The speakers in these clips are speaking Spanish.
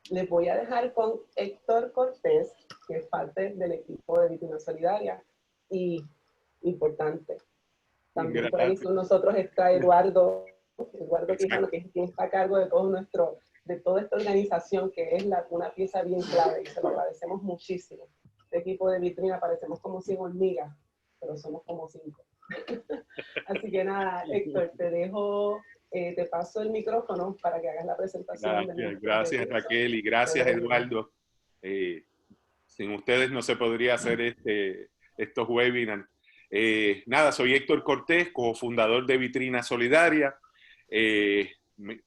Les voy a dejar con Héctor Cortés, que es parte del equipo de Vitrina Solidaria y importante. También por ahí con nosotros está Eduardo Quijano, que es quien está a cargo de de toda esta organización, que es una pieza bien clave, y se lo agradecemos muchísimo. Este equipo de Vitrina parecemos como 100 hormigas, pero somos como 5. Así que nada, Héctor, te paso el micrófono para que hagas la presentación. Gracias Raquel y gracias Eduardo. Sin ustedes no se podría hacer estos webinars. Nada, soy Héctor Cortés, cofundador de Vitrina Solidaria.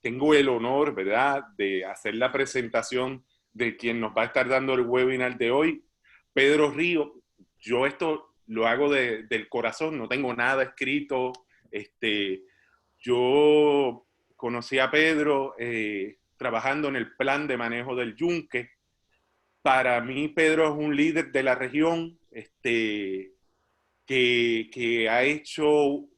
Tengo el honor, ¿verdad?, de hacer la presentación de quien nos va a estar dando el webinar de hoy, Pedro Río. Yo esto lo hago del corazón, no tengo nada escrito. Yo conocí a Pedro trabajando en el plan de manejo del yunque. Para mí, Pedro es un líder de la región que ha hecho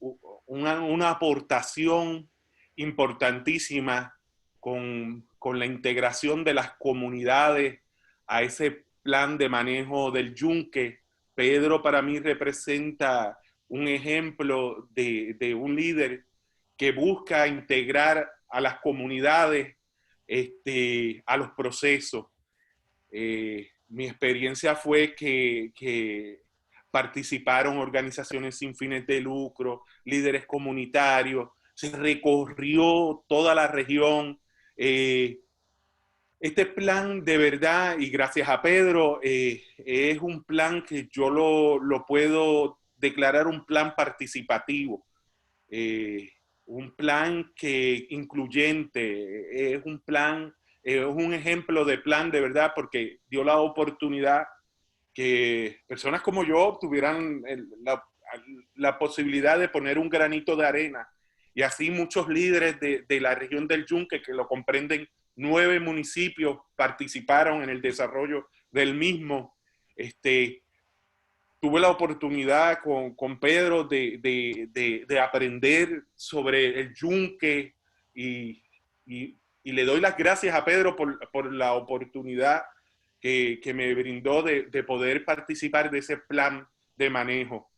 una aportación importantísima con la integración de las comunidades a ese plan de manejo del yunque. Pedro para mí representa un ejemplo de un líder que busca integrar a las comunidades a los procesos. Mi experiencia fue que participaron organizaciones sin fines de lucro, líderes comunitarios, se recorrió toda la región. Este plan de verdad, y gracias a Pedro, es un plan que yo lo puedo declarar un plan participativo, un plan que incluyente, es un plan, es un ejemplo de plan de verdad, porque dio la oportunidad que personas como yo tuvieran la posibilidad de poner un granito de arena, y así muchos líderes de la región del Yunque, que lo comprenden 9 municipios, participaron en el desarrollo del mismo. Tuve la oportunidad con Pedro de aprender sobre el yunque y le doy las gracias a Pedro por la oportunidad que me brindó de poder participar de ese plan de manejo.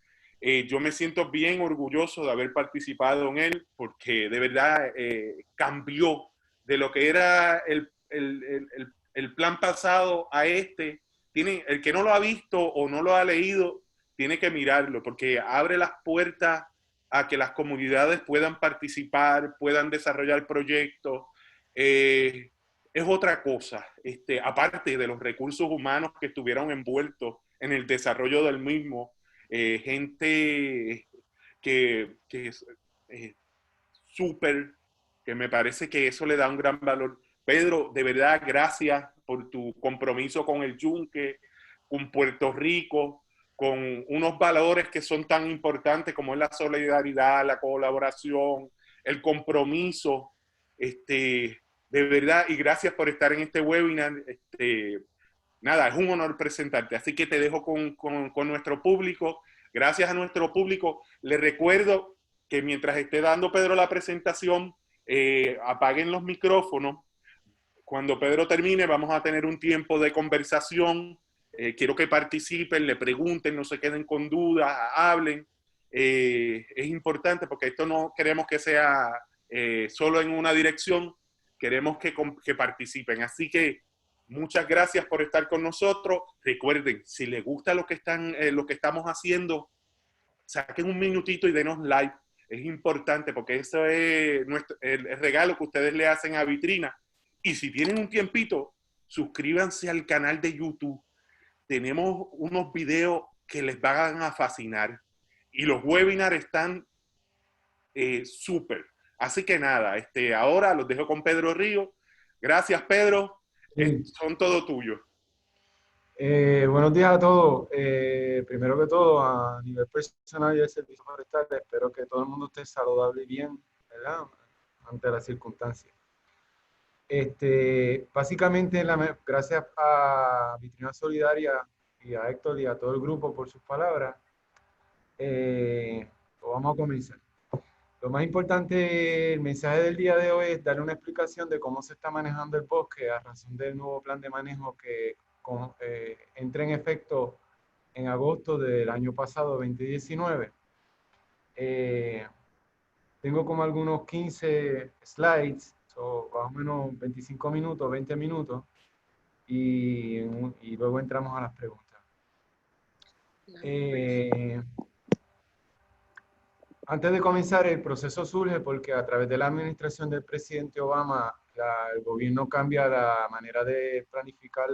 Yo me siento bien orgulloso de haber participado en él, porque de verdad cambió de lo que era el plan pasado a este. El que no lo ha visto o no lo ha leído, tiene que mirarlo, porque abre las puertas a que las comunidades puedan participar, puedan desarrollar proyectos. Es otra cosa, aparte de los recursos humanos que estuvieron envueltos en el desarrollo del mismo, gente que es súper, que me parece que eso le da un gran valor. Pedro, de verdad, gracias por tu compromiso con el yunque, con Puerto Rico, con unos valores que son tan importantes como es la solidaridad, la colaboración, el compromiso. De verdad, y gracias por estar en este webinar. Nada, es un honor presentarte. Así que te dejo con nuestro público. Gracias a nuestro público. Les recuerdo que mientras esté dando Pedro la presentación, apaguen los micrófonos. Cuando Pedro termine, vamos a tener un tiempo de conversación. Quiero que participen, le pregunten, no se queden con dudas, hablen. Es importante porque esto no queremos que sea solo en una dirección, queremos que participen. Así que muchas gracias por estar con nosotros. Recuerden, si les gusta lo que estamos haciendo, saquen un minutito y denos like. Es importante porque eso es el regalo que ustedes le hacen a Vitrina. Y si tienen un tiempito, suscríbanse al canal de YouTube. Tenemos unos videos que les van a fascinar. Y los webinars están súper. Así que nada, ahora los dejo con Pedro Río. Gracias, Pedro. Sí. Son todo tuyos. Buenos días a todos. Primero que todo, a nivel personal y de servicio forestal, espero que todo el mundo esté saludable y bien, ¿verdad?, ante las circunstancias. Básicamente, gracias a Vitrina Solidaria y a Héctor y a todo el grupo por sus palabras. Vamos a comenzar. Lo más importante, el mensaje del día de hoy es darle una explicación de cómo se está manejando el bosque a razón del nuevo plan de manejo que entra en efecto en agosto del año pasado, 2019. Tengo como algunos 15 slides, más o menos 25 minutos, 20 minutos, y luego entramos a las preguntas. Antes de comenzar, el proceso surge porque a través de la administración del presidente Obama, el gobierno cambia la manera de planificar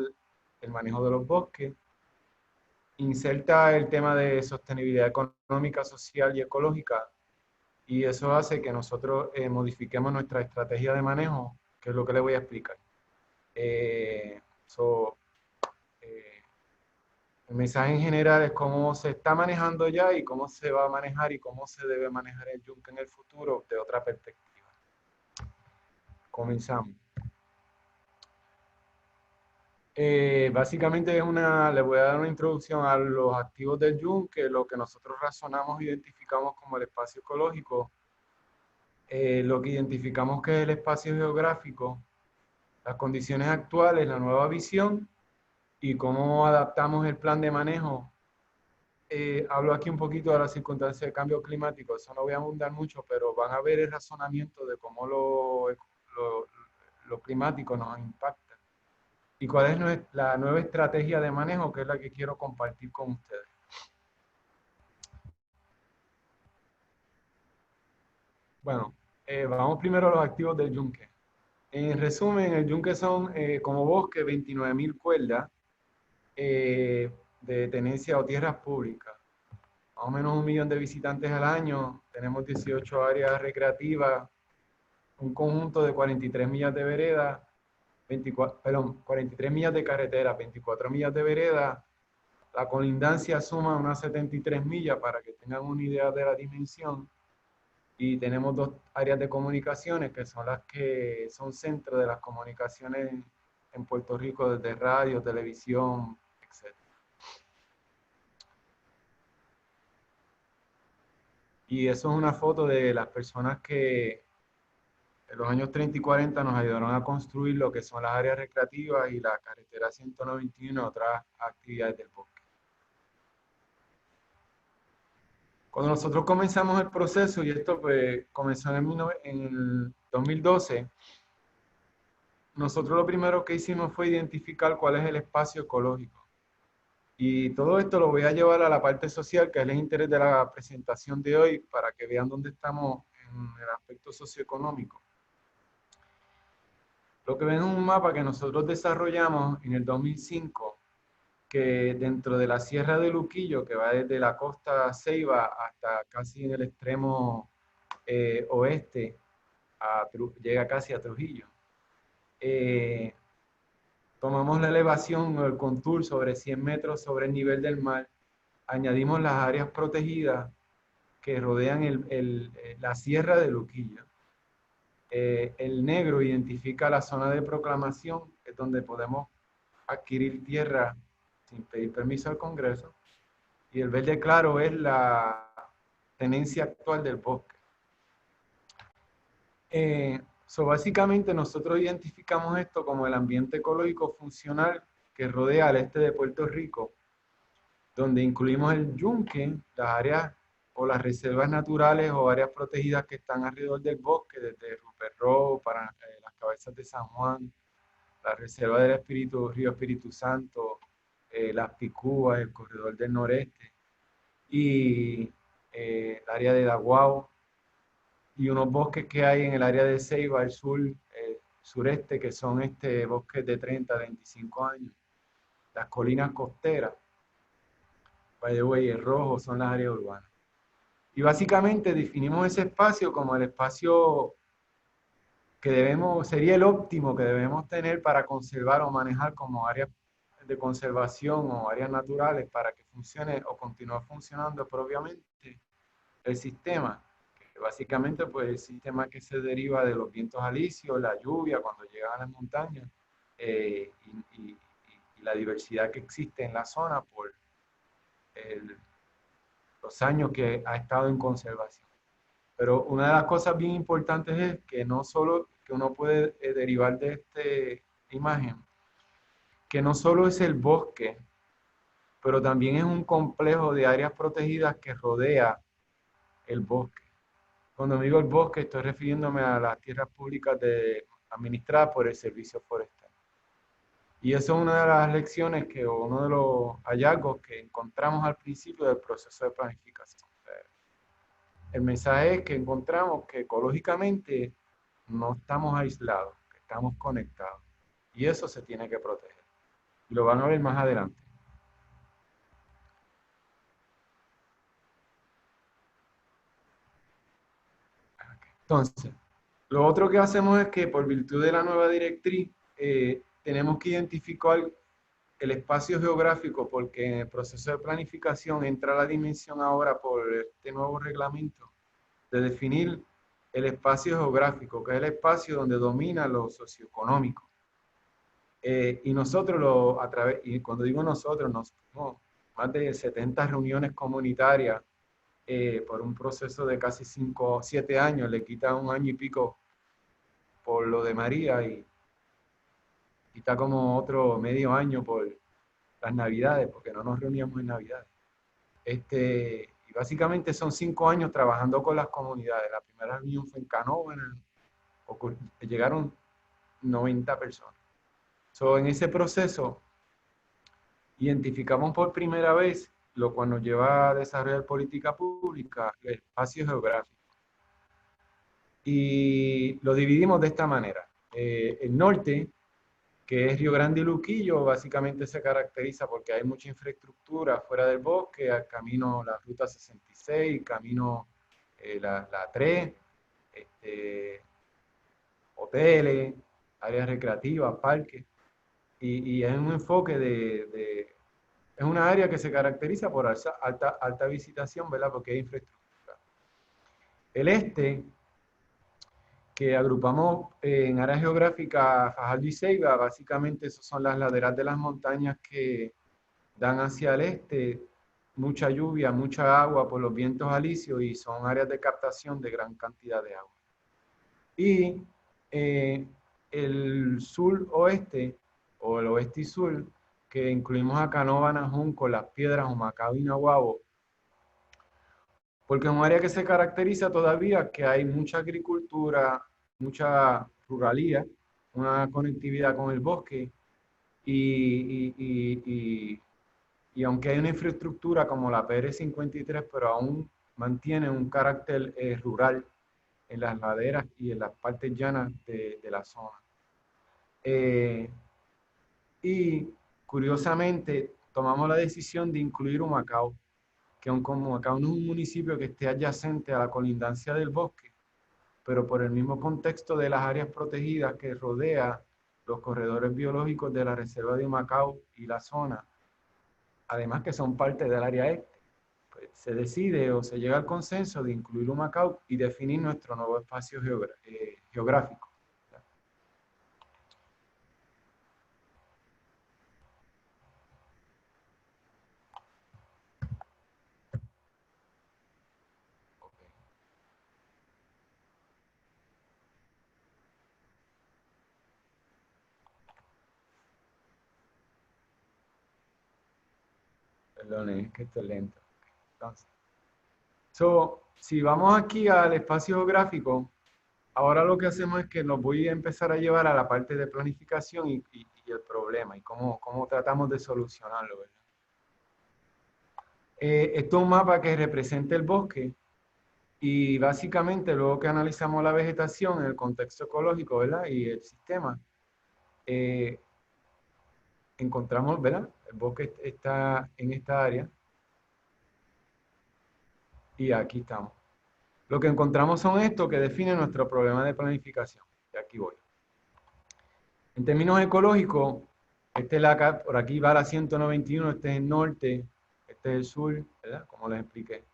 el manejo de los bosques, inserta el tema de sostenibilidad económica, social y ecológica, y eso hace que nosotros modifiquemos nuestra estrategia de manejo, que es lo que le voy a explicar. El mensaje en general es cómo se está manejando ya y cómo se va a manejar y cómo se debe manejar el yunque en el futuro de otra perspectiva. Comenzamos. Básicamente le voy a dar una introducción a los activos del yunque, lo que nosotros razonamos e identificamos como el espacio ecológico, lo que identificamos que es el espacio geográfico, las condiciones actuales, la nueva visión y cómo adaptamos el plan de manejo. Hablo aquí un poquito de las circunstancias de cambio climático, eso no voy a abundar mucho, pero van a ver el razonamiento de cómo lo climático nos impacta y cuál es la nueva estrategia de manejo, que es la que quiero compartir con ustedes. Bueno, vamos primero a los activos del yunque. En resumen, el yunque son como bosque 29.000 cuerdas de tenencia o tierras públicas. Más o menos 1 millón de visitantes al año, tenemos 18 áreas recreativas, un conjunto de 43 millas de vereda, 43 millas de carretera, 24 millas de vereda. La colindancia suma unas 73 millas para que tengan una idea de la dimensión. Y tenemos 2 áreas de comunicaciones que son las que son centro de las comunicaciones en Puerto Rico, desde radio, televisión, etc. Y eso es una foto de las personas que en los años 30 y 40 nos ayudaron a construir lo que son las áreas recreativas y la carretera 191 y otras actividades del bosque. Cuando nosotros comenzamos el proceso, y esto pues comenzó en el 2012, nosotros lo primero que hicimos fue identificar cuál es el espacio ecológico. Y todo esto lo voy a llevar a la parte social, que es el interés de la presentación de hoy, para que vean dónde estamos en el aspecto socioeconómico. Lo que ven es un mapa que nosotros desarrollamos en el 2005, que dentro de la Sierra de Luquillo, que va desde la costa Ceiba hasta casi en el extremo oeste, llega casi a Trujillo. Tomamos la elevación o el contour sobre 100 metros sobre el nivel del mar, añadimos las áreas protegidas que rodean la Sierra de Luquillo. El negro identifica la zona de proclamación, es donde podemos adquirir tierra sin pedir permiso al Congreso, y el verde claro es la tenencia actual del bosque. Básicamente nosotros identificamos esto como el ambiente ecológico funcional que rodea al este de Puerto Rico, donde incluimos el yunque, las áreas o las reservas naturales o áreas protegidas que están alrededor del bosque, desde Rupert Road, para las Cabezas de San Juan, la reserva del Río Espíritu Santo, las Picúas, el corredor del noreste, y el área de Daguao, y unos bosques que hay en el área de Ceiba, el sureste, que son bosques de 30 a 25 años. Las colinas costeras, by the way, el rojo son las áreas urbanas. Y básicamente definimos ese espacio como el espacio que sería el óptimo que debemos tener para conservar o manejar como áreas de conservación o áreas naturales para que funcione o continúe funcionando propiamente el sistema. Básicamente, pues el sistema que se deriva de los vientos alisios, la lluvia cuando llegan a las montañas y la diversidad que existe en la zona por los años que ha estado en conservación. Pero una de las cosas bien importantes es que no solo que uno puede derivar de esta imagen, que no solo es el bosque, pero también es un complejo de áreas protegidas que rodea el bosque. Cuando digo el bosque, estoy refiriéndome a las tierras públicas administradas por el Servicio Forestal. Y eso es una de las lecciones o uno de los hallazgos que encontramos al principio del proceso de planificación. El mensaje es que encontramos que ecológicamente no estamos aislados, que estamos conectados. Y eso se tiene que proteger. Y lo van a ver más adelante. Entonces, lo otro que hacemos es que por virtud de la nueva directriz, tenemos que identificar el espacio geográfico, porque en el proceso de planificación entra la dimensión ahora por este nuevo reglamento de definir el espacio geográfico, que es el espacio donde domina lo socioeconómico. Y nosotros, y cuando digo nosotros, nos tuvimos más de 70 reuniones comunitarias por un proceso de casi 5 o 7 años, le quita un año y pico por lo de María y está como otro medio año por las Navidades, porque no nos reuníamos en Navidades. Y básicamente son 5 años trabajando con las comunidades. La primera reunión fue en Canóvana, llegaron 90 personas. En ese proceso identificamos por primera vez, lo cual nos lleva a desarrollar política pública, el espacio geográfico. Y lo dividimos de esta manera. El norte, que es Río Grande y Luquillo, básicamente se caracteriza porque hay mucha infraestructura fuera del bosque, al camino la Ruta 66, camino la 3, hoteles, áreas recreativas, parques, y es un enfoque es una área que se caracteriza por alta visitación, ¿verdad? Porque hay infraestructura. El este, que agrupamos en área geográfica Fajardo y Ceiba, básicamente esas son las laderas de las montañas que dan hacia el este, mucha lluvia, mucha agua por los vientos alisios y son áreas de captación de gran cantidad de agua. Y el sur-oeste, o el oeste y sur, que incluimos a Canóvana, Junco, Las Piedras, Humacao y Nahuabo, porque es un área que se caracteriza todavía que hay mucha agricultura, mucha ruralía, una conectividad con el bosque y aunque hay una infraestructura como la PR53, pero aún mantiene un carácter rural en las laderas y en las partes llanas de la zona. Y curiosamente tomamos la decisión de incluir Humacao, que aunque Humacao no es un municipio que esté adyacente a la colindancia del bosque, pero por el mismo contexto de las áreas protegidas que rodea los corredores biológicos de la Reserva de Humacao y la zona, además que son parte del área este, pues se decide o se llega al consenso de incluir Humacao y definir nuestro nuevo espacio geográfico. Perdón, es que esto es lento. Entonces, si vamos aquí al espacio geográfico, ahora lo que hacemos es que nos voy a empezar a llevar a la parte de planificación y el problema y cómo tratamos de solucionarlo, ¿verdad? Esto es un mapa que representa el bosque y básicamente luego que analizamos la vegetación en el contexto ecológico, ¿verdad? Y el sistema, encontramos, ¿verdad? El bosque está en esta área y aquí estamos. Lo que encontramos son estos que definen nuestro problema de planificación. Y aquí voy. En términos ecológicos, por aquí va la 191, este es el norte, este es el sur, ¿verdad? Como les expliqué.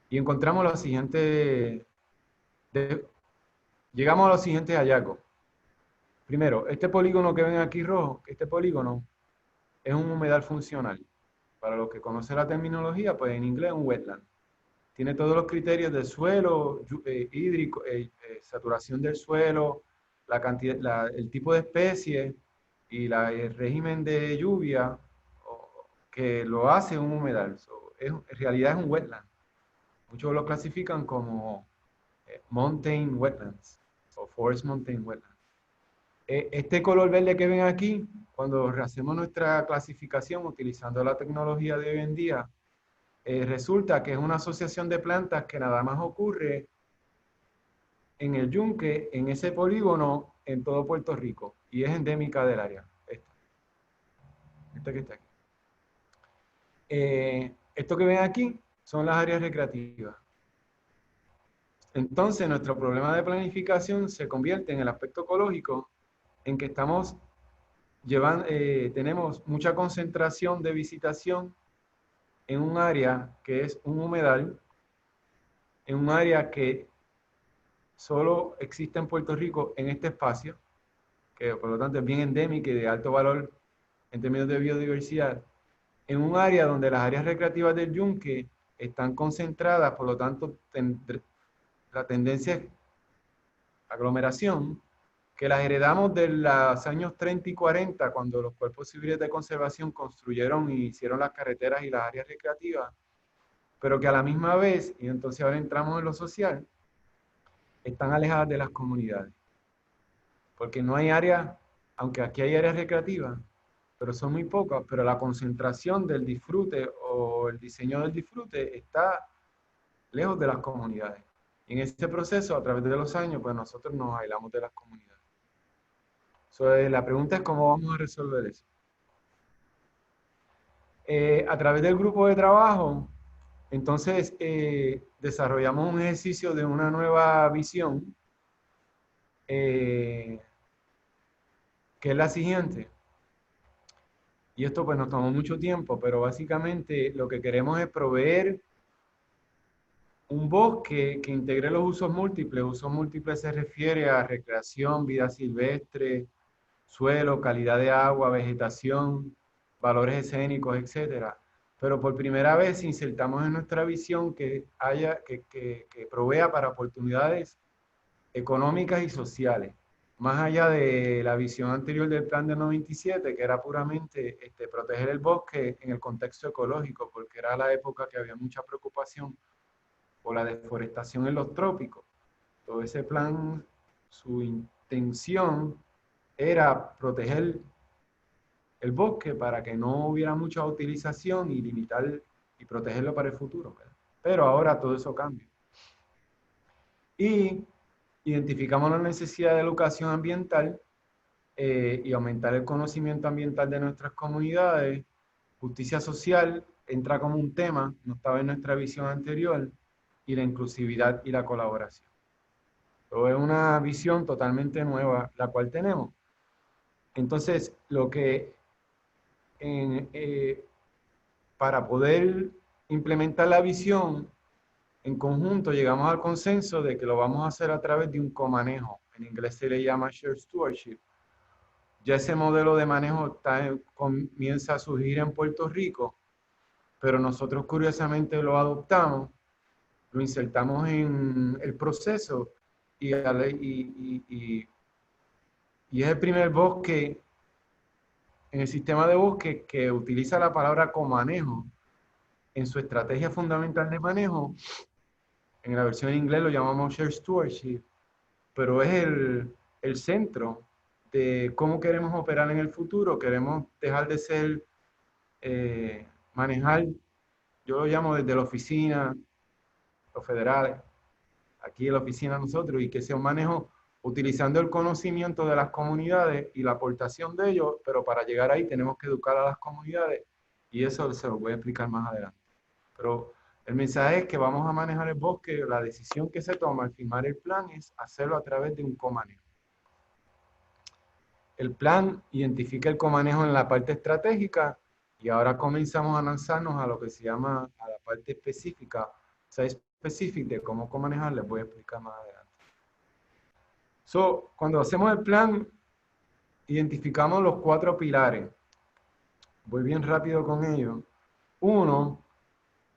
Y encontramos los siguientes, llegamos a los siguientes hallazgos. Primero, este polígono que ven aquí rojo, este polígono es un humedal funcional. Para los que conocen la terminología, pues en inglés es un wetland. tiene todos los criterios de suelo, hídrico, saturación del suelo, la cantidad, el tipo de especie y el régimen de lluvia que lo hace un humedal. En realidad es un wetland. Muchos lo clasifican como mountain wetlands o forest mountain wetlands. Este color verde que ven aquí, cuando hacemos nuestra clasificación utilizando la tecnología de hoy en día, resulta que es una asociación de plantas que nada más ocurre en el yunque, en ese polígono, en todo Puerto Rico, y es endémica del área. Esta que está aquí. Esto que ven aquí son las áreas recreativas. Entonces, nuestro problema de planificación se convierte en el aspecto ecológico, en que tenemos mucha concentración de visitación en un área que es un humedal, en un área que solo existe en Puerto Rico en este espacio, que por lo tanto es bien endémico y de alto valor en términos de biodiversidad, en un área donde las áreas recreativas del yunque están concentradas, por lo tanto la tendencia es aglomeración, que las heredamos de los años 30 y 40, cuando los cuerpos civiles de conservación construyeron y hicieron las carreteras y las áreas recreativas, pero que a la misma vez, y entonces ahora entramos en lo social, están alejadas de las comunidades. Porque no hay áreas, aunque aquí hay áreas recreativas, pero son muy pocas, pero la concentración del disfrute o el diseño del disfrute está lejos de las comunidades. Y en este proceso, a través de los años, pues nosotros nos aislamos de las comunidades. La pregunta es cómo vamos a resolver eso. A través del grupo de trabajo, entonces desarrollamos un ejercicio de una nueva visión, que es la siguiente. Y esto pues nos tomó mucho tiempo, pero básicamente lo que queremos es proveer un bosque que integre los usos múltiples. Usos múltiples se refiere a recreación, vida silvestre, suelo, calidad de agua, vegetación, valores escénicos, etc. Pero por primera vez insertamos en nuestra visión que provea para oportunidades económicas y sociales. Más allá de la visión anterior del plan del 97, que era puramente proteger el bosque en el contexto ecológico, porque era la época que había mucha preocupación por la deforestación en los trópicos. Todo ese plan, su intención era proteger el bosque para que no hubiera mucha utilización y limitar y protegerlo para el futuro, ¿verdad? Pero ahora todo eso cambia. Y identificamos la necesidad de educación ambiental y aumentar el conocimiento ambiental de nuestras comunidades. Justicia social entra como un tema, no estaba en nuestra visión anterior, y la inclusividad y la colaboración. Pero es una visión totalmente nueva la cual tenemos. Entonces, para poder implementar la visión, en conjunto llegamos al consenso de que lo vamos a hacer a través de un comanejo. En inglés se le llama shared stewardship. Ya ese modelo de manejo comienza a surgir en Puerto Rico, pero nosotros curiosamente lo adoptamos, lo insertamos en el proceso y es el primer bosque en el sistema de bosque que utiliza la palabra comanejo en su estrategia fundamental de manejo. En la versión en inglés lo llamamos shared stewardship, pero es el centro de cómo queremos operar en el futuro. Queremos dejar de ser, manejar, yo lo llamo desde la oficina, los federales, aquí en la oficina nosotros, y que sea un manejo utilizando el conocimiento de las comunidades y la aportación de ellos, pero para llegar ahí tenemos que educar a las comunidades, y eso se lo voy a explicar más adelante. Pero el mensaje es que vamos a manejar el bosque, la decisión que se toma al firmar el plan es hacerlo a través de un comanejo. El plan identifica el comanejo en la parte estratégica y ahora comenzamos a lanzarnos a lo que se llama a la parte específica, site specific, de cómo comanejar, les voy a explicar más adelante. Cuando hacemos el plan, identificamos los 4 pilares. Voy bien rápido con ellos. Uno,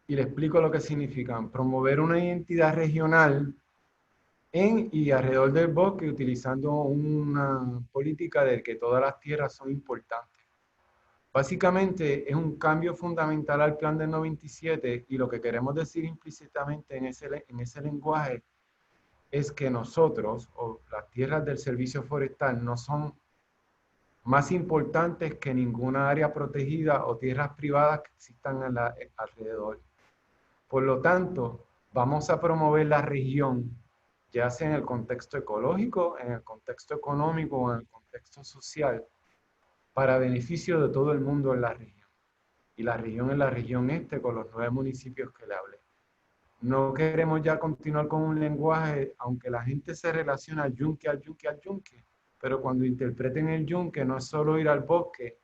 y le explico lo que significan. Promover una identidad regional en y alrededor del bosque utilizando una política de que todas las tierras son importantes. Básicamente es un cambio fundamental al plan del 97 y lo que queremos decir implícitamente en ese lenguaje es que nosotros, o las tierras del servicio forestal, no son más importantes que ninguna área protegida o tierras privadas que existan alrededor. Por lo tanto, vamos a promover la región, ya sea en el contexto ecológico, en el contexto económico o en el contexto social, para beneficio de todo el mundo en la región. Y la región es la región este con los 9 municipios que le hablé. No queremos ya continuar con un lenguaje, aunque la gente se relaciona al yunque, al yunque, al yunque, pero cuando interpreten el yunque no es solo ir al bosque,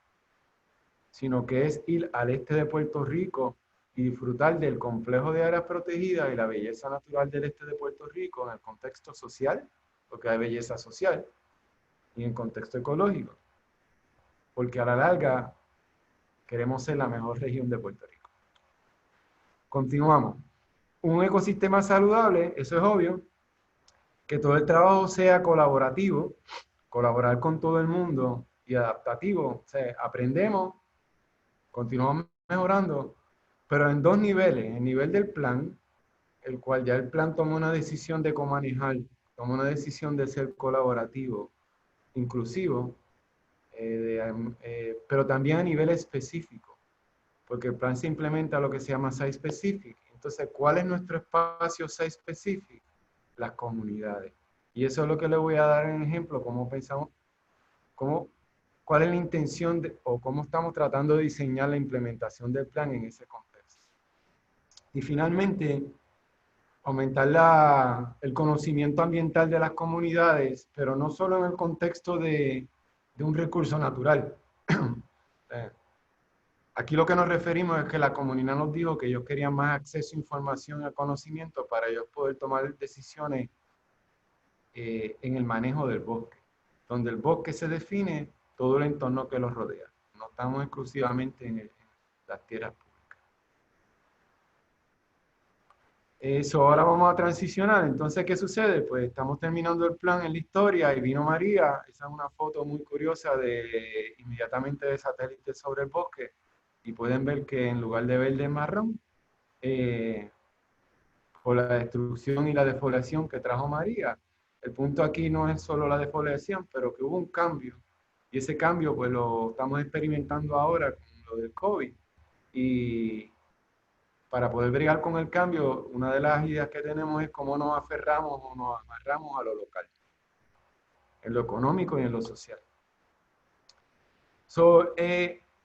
sino que es ir al este de Puerto Rico y disfrutar del complejo de áreas protegidas y la belleza natural del este de Puerto Rico en el contexto social, porque hay belleza social, y en contexto ecológico, porque a la larga queremos ser la mejor región de Puerto Rico. Continuamos. Un ecosistema saludable, eso es obvio, que todo el trabajo sea colaborativo, colaborar con todo el mundo y adaptativo. O sea, aprendemos, continuamos mejorando, pero en 2 niveles. El nivel del plan, el cual ya el plan toma una decisión de cómo manejar, toma una decisión de ser colaborativo, inclusivo, pero también a nivel específico, porque el plan se implementa lo que se llama Site Specific. Entonces, ¿cuál es nuestro espacio Site Specific? Las comunidades. Y eso es lo que le voy a dar en ejemplo, cómo pensamos, cuál es la intención o cómo estamos tratando de diseñar la implementación del plan en ese contexto. Y finalmente, aumentar el conocimiento ambiental de las comunidades, pero no solo en el contexto de un recurso natural. Aquí lo que nos referimos es que la comunidad nos dijo que ellos querían más acceso a información y a conocimiento para ellos poder tomar decisiones en el manejo del bosque, donde el bosque se define todo el entorno que los rodea. No estamos exclusivamente en las tierras públicas. Eso, ahora vamos a transicionar. Entonces, ¿qué sucede? Pues estamos terminando el plan en la historia y vino María. Esa es una foto muy curiosa de inmediatamente de satélite sobre el bosque. Y pueden ver que en lugar de verde es marrón, por la destrucción y la defoliación que trajo María. El punto aquí no es solo la defoliación, pero que hubo un cambio. Y ese cambio pues lo estamos experimentando ahora con lo del COVID. Y para poder bregar con el cambio, una de las ideas que tenemos es cómo nos aferramos o nos amarramos a lo local, en lo económico y en lo social.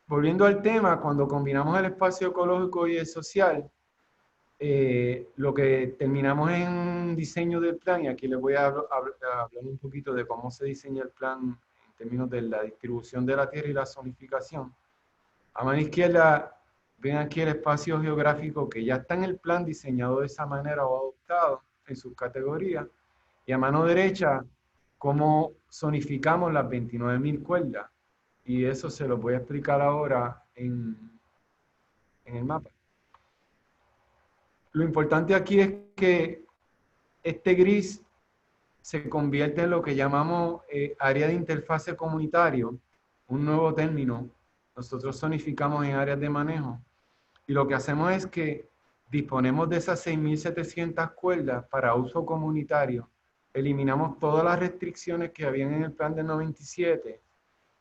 Volviendo al tema, cuando combinamos el espacio ecológico y el social, lo que terminamos en diseño del plan, y aquí les voy a hablar un poquito de cómo se diseña el plan en términos de la distribución de la tierra y la zonificación. A mano izquierda ven aquí el espacio geográfico que ya está en el plan diseñado de esa manera o adoptado en sus categorías, y a mano derecha cómo zonificamos las 29.000 cuerdas, y eso se lo voy a explicar ahora en el mapa. Lo importante aquí es que este gris se convierte en lo que llamamos área de interfase comunitario, un nuevo término. Nosotros zonificamos en áreas de manejo y lo que hacemos es que disponemos de esas 6.700 cuerdas para uso comunitario, eliminamos todas las restricciones que habían en el plan del 97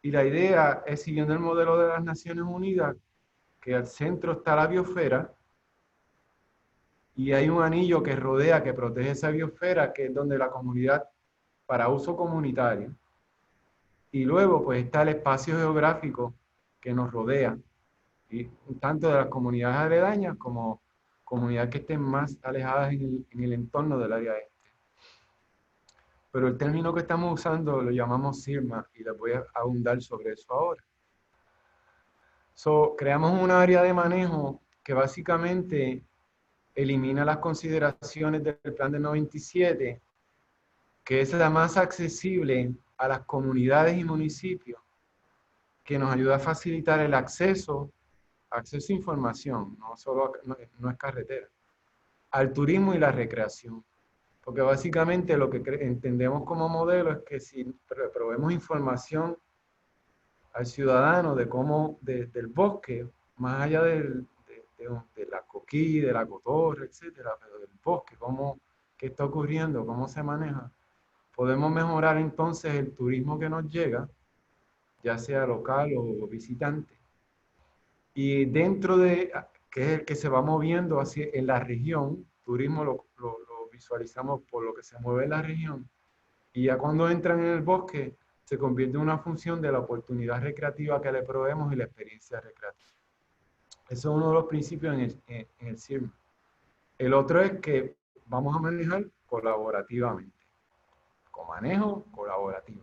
y la idea es, siguiendo el modelo de las Naciones Unidas, que al centro está la biosfera, y hay un anillo que rodea, que protege esa biosfera, que es donde la comunidad, para uso comunitario. Y luego, pues, está el espacio geográfico que nos rodea, y tanto de las comunidades aledañas como comunidades que estén más alejadas en el entorno del área este. Pero el término que estamos usando lo llamamos CIRMA, y les voy a abundar sobre eso ahora. Creamos un área de manejo que básicamente elimina las consideraciones del plan del 97, que es la más accesible a las comunidades y municipios, que nos ayuda a facilitar el acceso acceso a información, no es carretera, al turismo y la recreación. Porque básicamente lo que entendemos como modelo es que si proveemos información al ciudadano de cómo, del bosque, más allá de la coquí, de la cotorra, etcétera, pero del bosque, qué está ocurriendo, cómo se maneja, podemos mejorar entonces el turismo que nos llega, ya sea local o visitante. Y dentro de, que es el que se va moviendo hacia, en la región, turismo lo visualizamos por lo que se mueve en la región, y ya cuando entran en el bosque, se convierte en una función de la oportunidad recreativa que le proveemos y la experiencia recreativa. Eso es uno de los principios en el CIRMA. El otro es que vamos a manejar colaborativamente, con manejo colaborativo.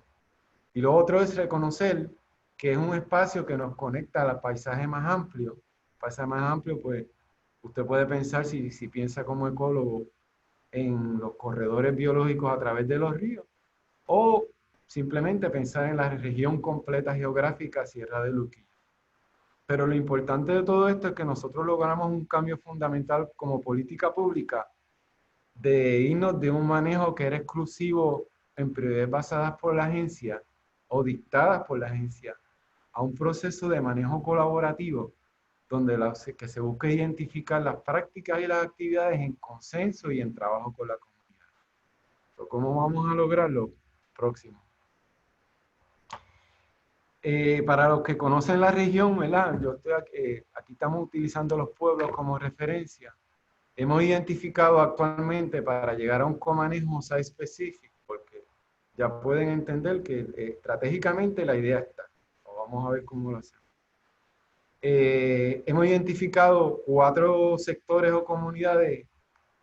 Y lo otro es reconocer que es un espacio que nos conecta al paisaje más amplio. Paisaje más amplio, pues usted puede pensar, si piensa como ecólogo, en los corredores biológicos a través de los ríos, o simplemente pensar en la región completa geográfica Sierra de Luquillo. Pero lo importante de todo esto es que nosotros logramos un cambio fundamental como política pública de irnos de un manejo que era exclusivo en prioridades basadas por la agencia o dictadas por la agencia a un proceso de manejo colaborativo donde que se busca identificar las prácticas y las actividades en consenso y en trabajo con la comunidad. Pero ¿cómo vamos a lograrlo? Próximo. Para los que conocen la región, ¿verdad? Yo estoy aquí estamos utilizando los pueblos como referencia. Hemos identificado actualmente para llegar a un comanejo site específico, porque ya pueden entender que estratégicamente la idea está. Vamos a ver cómo lo hacemos. Hemos identificado 4 sectores o comunidades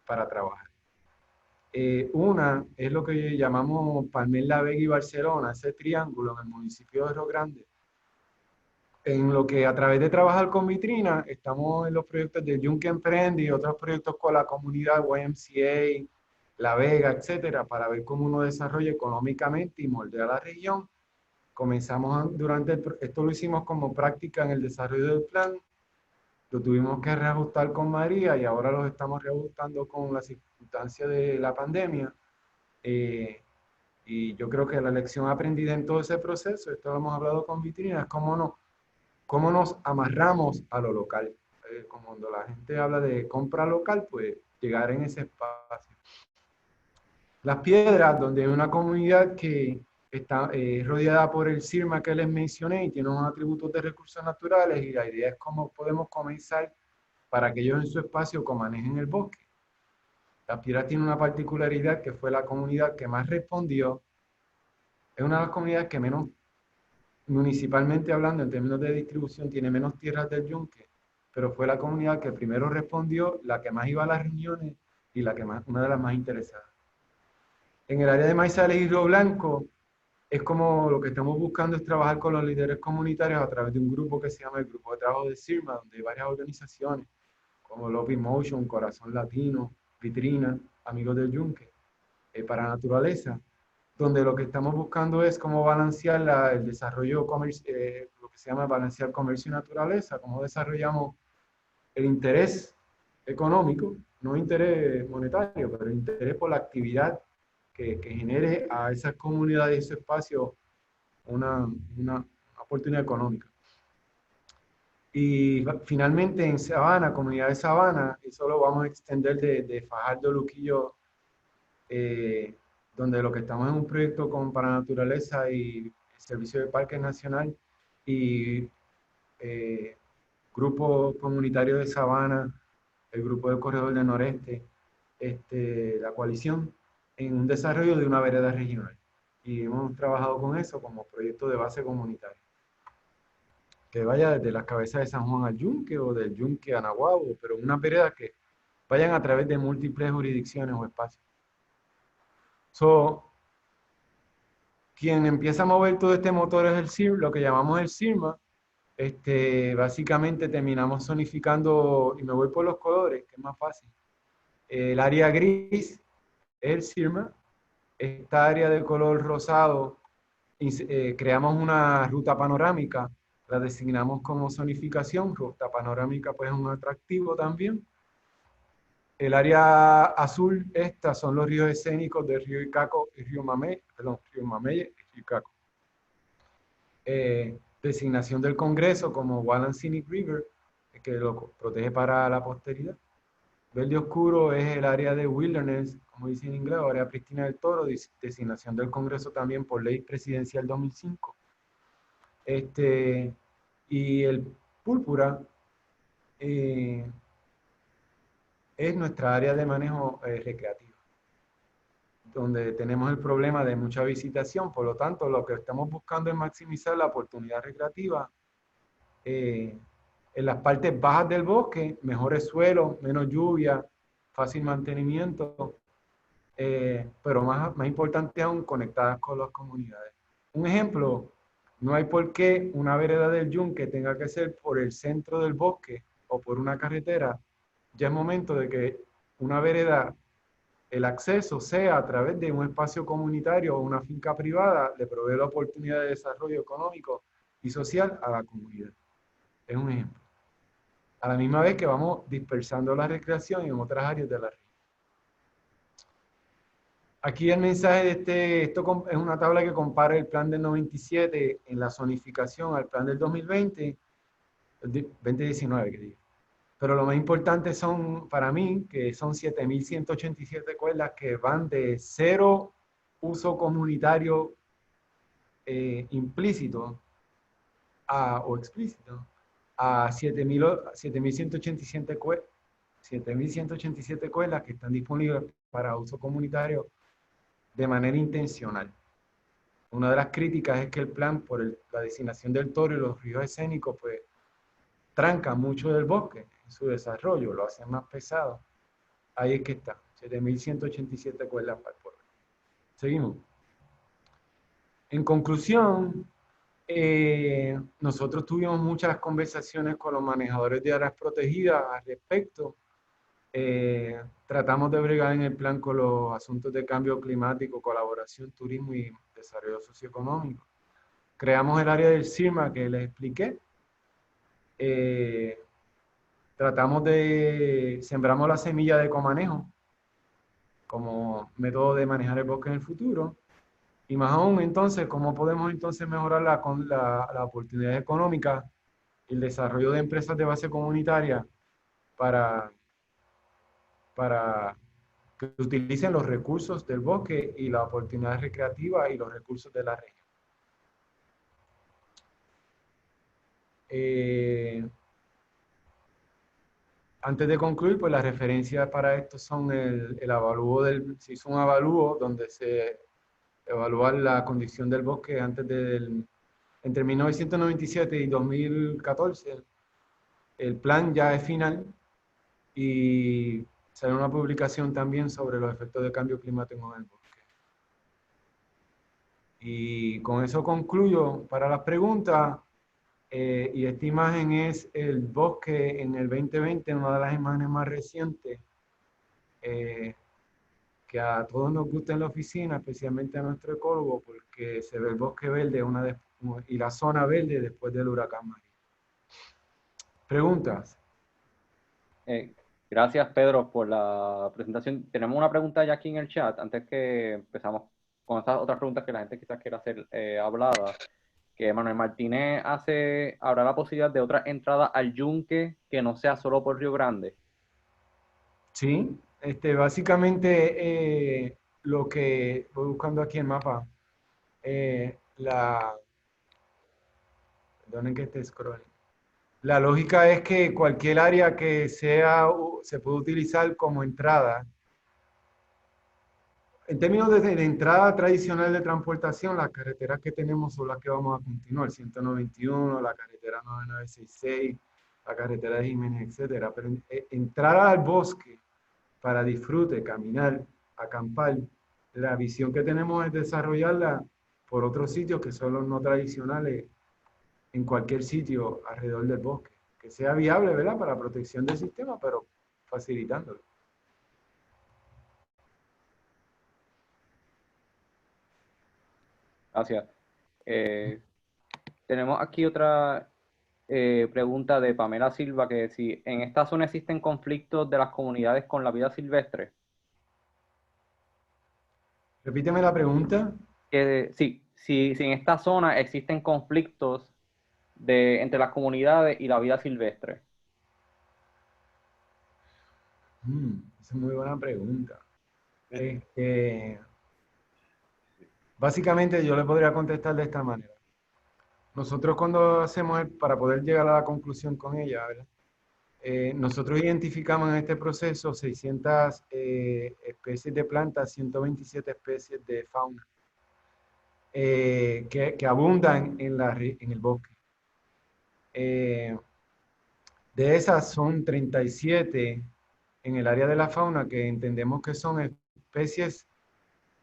para trabajar. Una es lo que llamamos Palmer, La Vega y Barcelona, ese triángulo en el municipio de Río Grande. En lo que a través de trabajar con Vitrina, estamos en los proyectos de Yunque Emprende y otros proyectos con la comunidad YMCA, La Vega, etcétera, para ver cómo uno desarrolla económicamente y moldea la región. Comenzamos esto lo hicimos como práctica en el desarrollo del plan, lo tuvimos que reajustar con María y ahora lo estamos reajustando con la circunstancia de la pandemia. Y yo creo que la lección aprendida en todo ese proceso, esto lo hemos hablado con Vitrina, es cómo nos amarramos a lo local. Como cuando la gente habla de compra local, pues llegar en ese espacio. Las Piedras, donde hay una comunidad que está rodeada por el CIRMA que les mencioné y tiene unos atributos de recursos naturales, y la idea es cómo podemos comenzar para que ellos en su espacio comanejen el bosque. Las Piedras tiene una particularidad que fue la comunidad que más respondió. Es una de las comunidades que menos, municipalmente hablando, en términos de distribución, tiene menos tierras del yunque, pero fue la comunidad que primero respondió, la que más iba a las reuniones y una de las más interesadas. En el área de Maizales y Río Blanco, es como lo que estamos buscando es trabajar con los líderes comunitarios a través de un grupo que se llama el Grupo de Trabajo de CIRMA, donde hay varias organizaciones como Love in Motion, Corazón Latino, Vitrina, Amigos del Yunque, para Naturaleza, donde lo que estamos buscando es cómo balancear el desarrollo comercial, lo que se llama balancear comercio y naturaleza, cómo desarrollamos el interés económico, no interés monetario, pero el interés por la actividad que genere a esas comunidades y ese espacio una oportunidad económica. Y finalmente en Sabana, comunidad de Sabana, eso lo vamos a extender de Fajardo, Luquillo, donde lo que estamos en un proyecto con Para Naturaleza y el Servicio de Parque Nacional y Grupo Comunitario de Sabana, el Grupo del Corredor del Noreste, la coalición, en un desarrollo de una vereda regional. Y hemos trabajado con eso como proyecto de base comunitaria. Que vaya desde las cabezas de San Juan al Yunque o del Yunque a Nahuabo, pero unas veredas que vayan a través de múltiples jurisdicciones o espacios. Quien empieza a mover todo este motor es el CIRMA, lo que llamamos el CIRMA. Básicamente terminamos zonificando, y me voy por los colores, que es más fácil. El área gris es el CIRMA. Esta área de color rosado, creamos una ruta panorámica. la designamos como zonificación. Ruta panorámica pues es un atractivo también. El área azul, estas son los ríos escénicos del río Icaco y río Mamey, río Mameye y río Icaco. Designación del Congreso como Wallan Scenic River, que lo protege para la posteridad. Verde oscuro es el área de wilderness, como dice en inglés, área prístina del Toro, designación del Congreso también por ley presidencial 2005. Y el púrpura es nuestra área de manejo recreativo, donde tenemos el problema de mucha visitación. Por lo tanto, lo que estamos buscando es maximizar la oportunidad recreativa en las partes bajas del bosque, mejores suelos, menos lluvia, fácil mantenimiento, pero más importante aún, conectadas con las comunidades. Un ejemplo, no hay por qué una vereda del Yunque tenga que ser por el centro del bosque o por una carretera. Ya es momento de que una vereda, el acceso sea a través de un espacio comunitario o una finca privada, le provee la oportunidad de desarrollo económico y social a la comunidad. Es un ejemplo. A la misma vez que vamos dispersando la recreación en otras áreas de la región. Aquí el mensaje de esto es una tabla que compara el plan del 97 en la zonificación al plan del 2020, 2019 que digo. Pero lo más importante son, para mí, que son 7.187 cuerdas que van de cero uso comunitario implícito o explícito a 7.187 cuerdas que están disponibles para uso comunitario de manera intencional. Una de las críticas es que el plan, por la designación del Toro y los ríos escénicos, pues tranca mucho del bosque en su desarrollo, lo hace más pesado. Ahí es que está, 7.187 cuerdas para el pueblo. Seguimos. En conclusión, nosotros tuvimos muchas conversaciones con los manejadores de áreas protegidas al respecto. Tratamos de bregar en el plan con los asuntos de cambio climático, colaboración, turismo y desarrollo socioeconómico. Creamos el área del CIRMA que les expliqué. Sembramos la semilla de comanejo como método de manejar el bosque en el futuro. Y más aún, entonces, ¿cómo podemos entonces mejorar la oportunidad económica y el desarrollo de empresas de base comunitaria para que utilicen los recursos del bosque y la oportunidad recreativa y los recursos de la región? Antes de concluir, pues las referencias para esto son el avalúo se hizo un avalúo donde se evalúa la condición del bosque entre 1997 y 2014. El plan ya es final y sale una publicación también sobre los efectos de cambio climático en el bosque. Y con eso concluyo para las preguntas. Y esta imagen es el bosque en el 2020, una de las imágenes más recientes que a todos nos gusta en la oficina, especialmente a nuestro ecólogo, porque se ve el bosque verde y la zona verde después del huracán María. ¿Preguntas? Gracias, Pedro, por la presentación. Tenemos una pregunta ya aquí en el chat, antes que empezamos con estas otras preguntas que la gente quizás quiera hacer hablada. Que Manuel Martínez habrá la posibilidad de otra entrada al Yunque que no sea solo por Río Grande. Sí, básicamente lo que voy buscando aquí en el mapa, perdonen que esté scrolling. La lógica es que cualquier área que se puede utilizar como entrada. En términos de entrada tradicional de transportación, las carreteras que tenemos son las que vamos a continuar, 191, la carretera 9966, la carretera de Jiménez, etc. Pero entrar al bosque para disfrute, caminar, acampar, la visión que tenemos es desarrollarla por otros sitios que son los no tradicionales en cualquier sitio alrededor del bosque, que sea viable, ¿verdad?, para protección del sistema, pero facilitándolo. Gracias. Tenemos aquí otra pregunta de Pamela Silva, que si en esta zona existen conflictos de las comunidades con la vida silvestre. Repíteme la pregunta. Que si en esta zona existen conflictos entre las comunidades y la vida silvestre. Esa es muy buena pregunta. Básicamente yo le podría contestar de esta manera. Nosotros cuando hacemos, para poder llegar a la conclusión con ella, ¿verdad? Nosotros identificamos en este proceso 600 especies de plantas, 127 especies de fauna, que abundan en el bosque. De esas son 37 en el área de la fauna que entendemos que son especies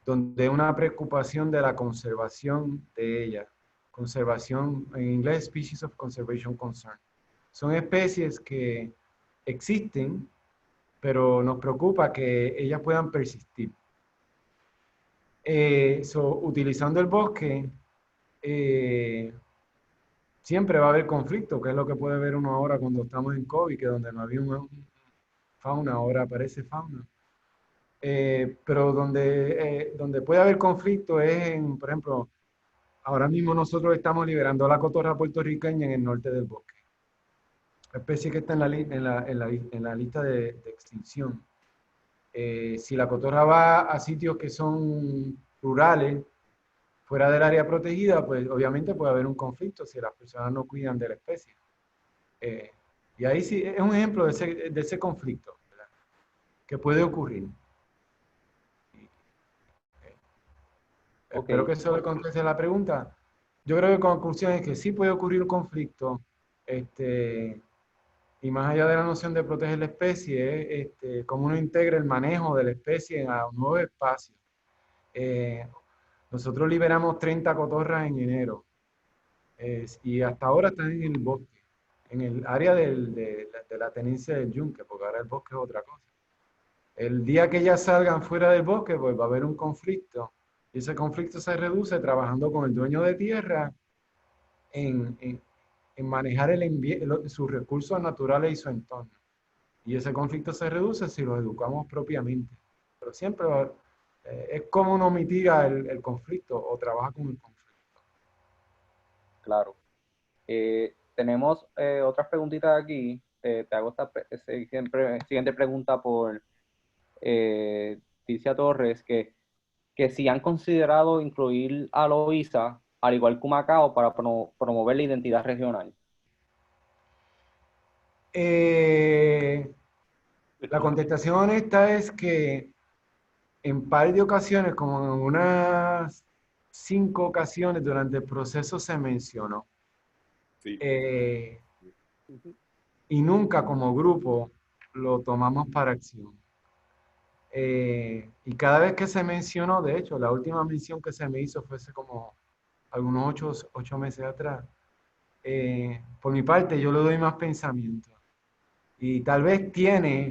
donde hay una preocupación de la conservación de ellas. Conservación, en inglés, Species of Conservation Concern. Son especies que existen, pero nos preocupa que ellas puedan persistir. Utilizando el bosque, siempre va a haber conflicto, que es lo que puede ver uno ahora cuando estamos en COVID, que donde no había una fauna, ahora aparece fauna. Pero donde puede haber conflicto es en, por ejemplo, ahora mismo nosotros estamos liberando la cotorra puertorriqueña en el norte del bosque. Especie que está en la lista de extinción. Si la cotorra va a sitios que son rurales, fuera del área protegida, pues obviamente puede haber un conflicto si las personas no cuidan de la especie. Y ahí sí es un ejemplo de ese conflicto, ¿verdad?, que puede ocurrir. Espero que eso le conteste la pregunta. Yo creo que la conclusión es que sí puede ocurrir un conflicto, y más allá de la noción de proteger la especie, cómo uno integra el manejo de la especie a un nuevo espacio. Nosotros liberamos 30 cotorras en enero, y hasta ahora están en el bosque, en el área de la tenencia del yunque, porque ahora el bosque es otra cosa. El día que ellas salgan fuera del bosque, pues va a haber un conflicto. Y ese conflicto se reduce trabajando con el dueño de tierra en manejar sus recursos naturales y su entorno. Y ese conflicto se reduce si los educamos propiamente. Pero siempre es como uno mitiga el conflicto o trabaja con el conflicto. Claro. Tenemos otras preguntitas aquí. Te hago esta siguiente pregunta por Ticia Torres, que si han considerado incluir a Loíza, al igual que Humacao, para promover la identidad regional. La contestación honesta es que en par de ocasiones, como en unas 5 ocasiones durante el proceso se mencionó. Sí. Y nunca como grupo lo tomamos para acción. Y cada vez que se mencionó, de hecho, la última mención que se me hizo fue hace como algunos 8 meses atrás. Por mi parte, yo le doy más pensamiento. Y tal vez esa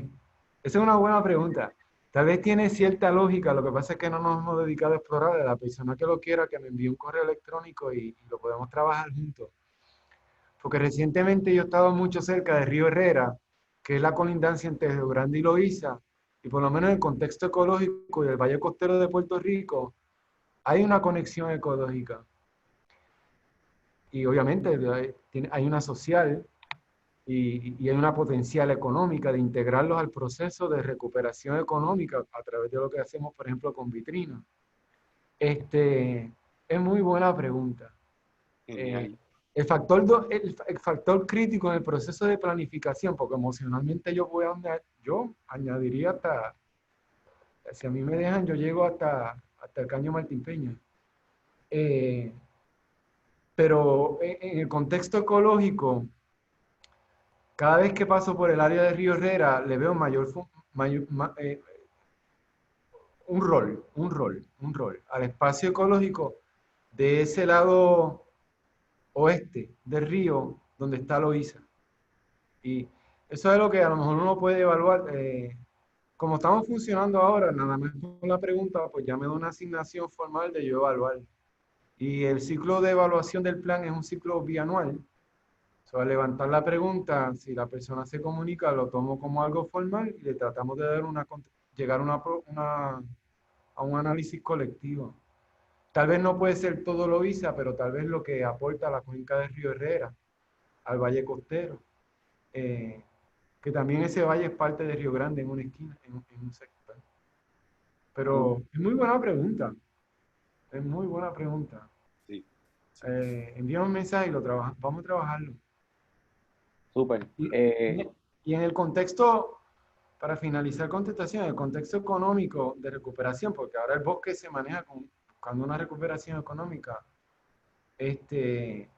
es una buena pregunta, tal vez tiene cierta lógica, lo que pasa es que no nos hemos dedicado a explorar. La persona que lo quiera, que me envíe un correo electrónico y lo podemos trabajar juntos. Porque recientemente yo he estado mucho cerca de Río Herrera, que es la colindancia entre Río Grande y Loíza, y por lo menos en el contexto ecológico y del Valle Costero de Puerto Rico, hay una conexión ecológica. Y obviamente hay una social y hay una potencial económica de integrarlos al proceso de recuperación económica a través de lo que hacemos, por ejemplo, con Vitrina. Es muy buena pregunta. El factor crítico en el proceso de planificación, porque emocionalmente yo añadiría hasta, si a mí me dejan, yo llego hasta el Caño Martín Peña. Pero en el contexto ecológico, cada vez que paso por el área de Río Herrera, le veo un rol al espacio ecológico de ese lado oeste del río donde está Loíza. Y eso es lo que a lo mejor uno puede evaluar. Como estamos funcionando ahora, nada más con la pregunta, pues ya me da una asignación formal de yo evaluar. Y el ciclo de evaluación del plan es un ciclo bianual. Al levantar la pregunta, si la persona se comunica, lo tomo como algo formal y le tratamos de dar llegar a un análisis colectivo. Tal vez no puede ser todo Loíza, pero tal vez lo que aporta a la cuenca del río Herrera, al Valle Costero, que también ese valle es parte de Río Grande en una esquina, en un sector. Pero es muy buena pregunta, es muy buena pregunta. Sí. Envíame un mensaje y vamos a trabajarlo. Súper. Y en el contexto, para finalizar contestación, el contexto económico de recuperación, porque ahora el bosque se maneja buscando una recuperación económica, de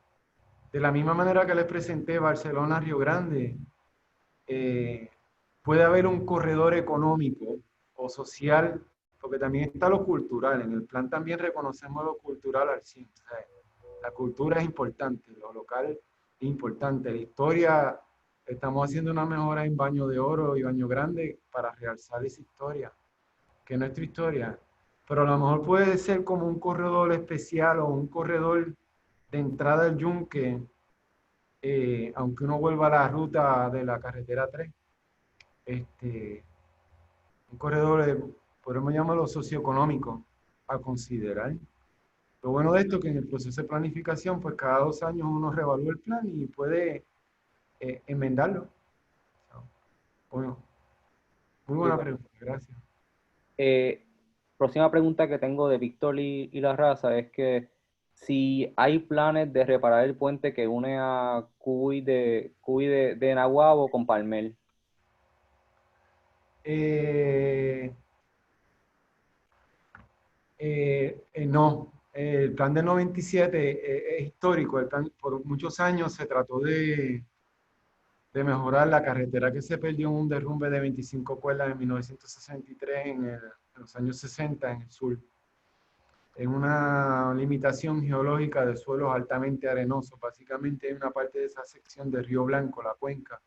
la misma manera que les presenté Barcelona, Río Grande, puede haber un corredor económico o social, porque también está lo cultural. En el plan también reconocemos lo cultural al 100. O sea, la cultura es importante, lo local es importante. La historia, estamos haciendo una mejora en Baño de Oro y Baño Grande para realzar esa historia, que es nuestra historia. Pero a lo mejor puede ser como un corredor especial o un corredor de entrada al Yunque, aunque uno vuelva a la ruta de la carretera 3, un corredor, podemos llamarlo socioeconómico, a considerar. Lo bueno de esto es que en el proceso de planificación, pues cada 2 años uno reevalúa el plan y puede enmendarlo. Bueno, muy buena pregunta, gracias. Próxima pregunta que tengo de Víctor y la raza es que si hay planes de reparar el puente que une a Cuy de Naguabo con Palmel. No, el plan de 97 es histórico. El plan, por muchos años se trató de mejorar la carretera que se perdió en un derrumbe de 25 cuerdas en 1963 en los años 60 en el sur. En una limitación geológica de suelos altamente arenosos. Básicamente hay una parte de esa sección de Río Blanco, la cuenca,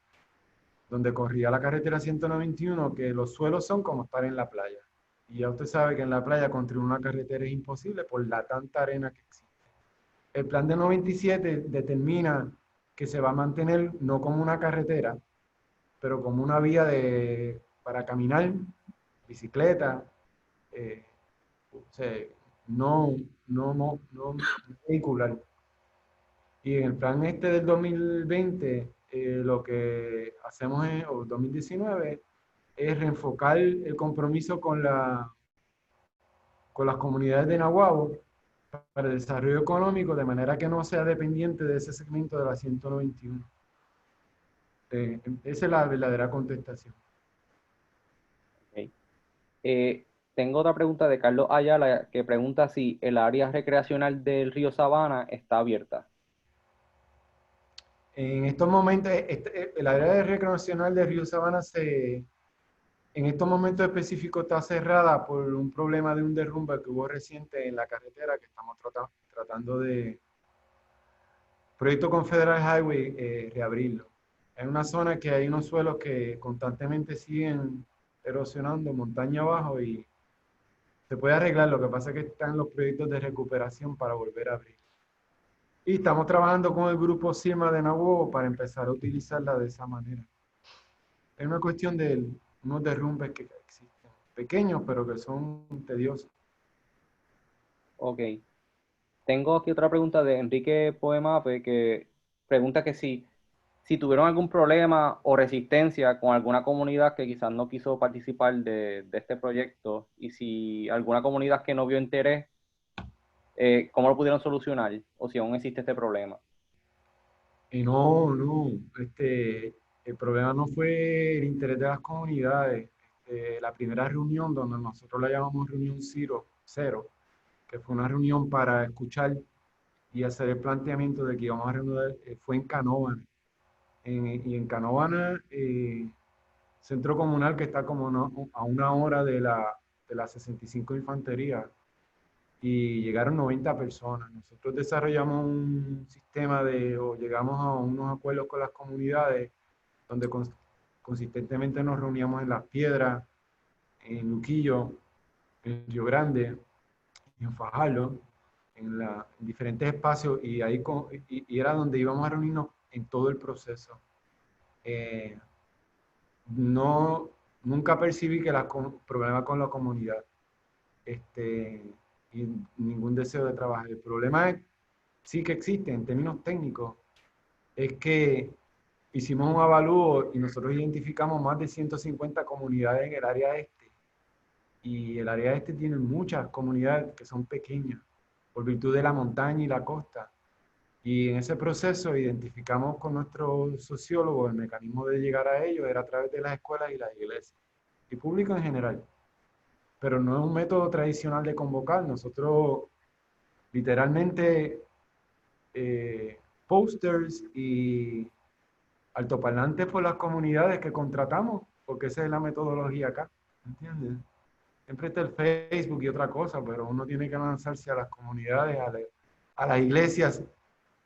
donde corría la carretera 191, que los suelos son como estar en la playa. Y ya usted sabe que en la playa construir una carretera es imposible por la tanta arena que existe. El plan de 97 determina que se va a mantener no como una carretera, pero como una vía para caminar, bicicleta, o sea, no vehicular. Y en el plan del 2020, lo que hacemos o 2019, es reenfocar el compromiso con las comunidades de Nahuabo para el desarrollo económico, de manera que no sea dependiente de ese segmento de la 191. Esa es la verdadera contestación. Okay. Tengo otra pregunta de Carlos Ayala que pregunta si el área recreacional del río Sabana está abierta. En estos momentos, el área recreacional del río Sabana en estos momentos específicos está cerrada por un problema de un derrumbe que hubo reciente en la carretera que estamos tratando de, proyecto con Federal Highway, reabrirlo. Es una zona que hay unos suelos que constantemente siguen erosionando montaña abajo y se puede arreglar. Lo que pasa es que están los proyectos de recuperación para volver a abrir. Y estamos trabajando con el grupo CIMA de Nahuatl para empezar a utilizarla de esa manera. Es una cuestión de unos derrumbes que existen, pequeños, pero que son tediosos. Ok. Tengo aquí otra pregunta de Enrique Poemape que pregunta que si tuvieron algún problema o resistencia con alguna comunidad que quizás no quiso participar de este proyecto y si alguna comunidad que no vio interés, ¿cómo lo pudieron solucionar? O si aún existe este problema. No, el problema no fue el interés de las comunidades. La primera reunión, donde nosotros la llamamos reunión cero, que fue una reunión para escuchar y hacer el planteamiento de que íbamos a reunir, fue en Canóvana. Y en Canóvana, centro comunal que está como a 1 hora de la 65 Infantería, y llegaron 90 personas. Nosotros desarrollamos un sistema o llegamos a unos acuerdos con las comunidades donde consistentemente nos reuníamos en Las Piedras, en Luquillo, en Río Grande, en Fajardo, en diferentes espacios y ahí y era donde íbamos a reunirnos en todo el proceso. Nunca percibí que problema con la comunidad y ningún deseo de trabajar. El problema sí que existe en términos técnicos, es que hicimos un avalúo y nosotros identificamos más de 150 comunidades en el área este. Y el área este tiene muchas comunidades que son pequeñas, por virtud de la montaña y la costa. Y en ese proceso identificamos con nuestros sociólogos el mecanismo de llegar a ellos era a través de las escuelas y las iglesias, y público en general. Pero no es un método tradicional de convocar. Nosotros literalmente posters y altoparlantes por las comunidades que contratamos, porque esa es la metodología acá, ¿entiendes? Siempre está el Facebook y otra cosa, pero uno tiene que lanzarse a las comunidades, a las iglesias,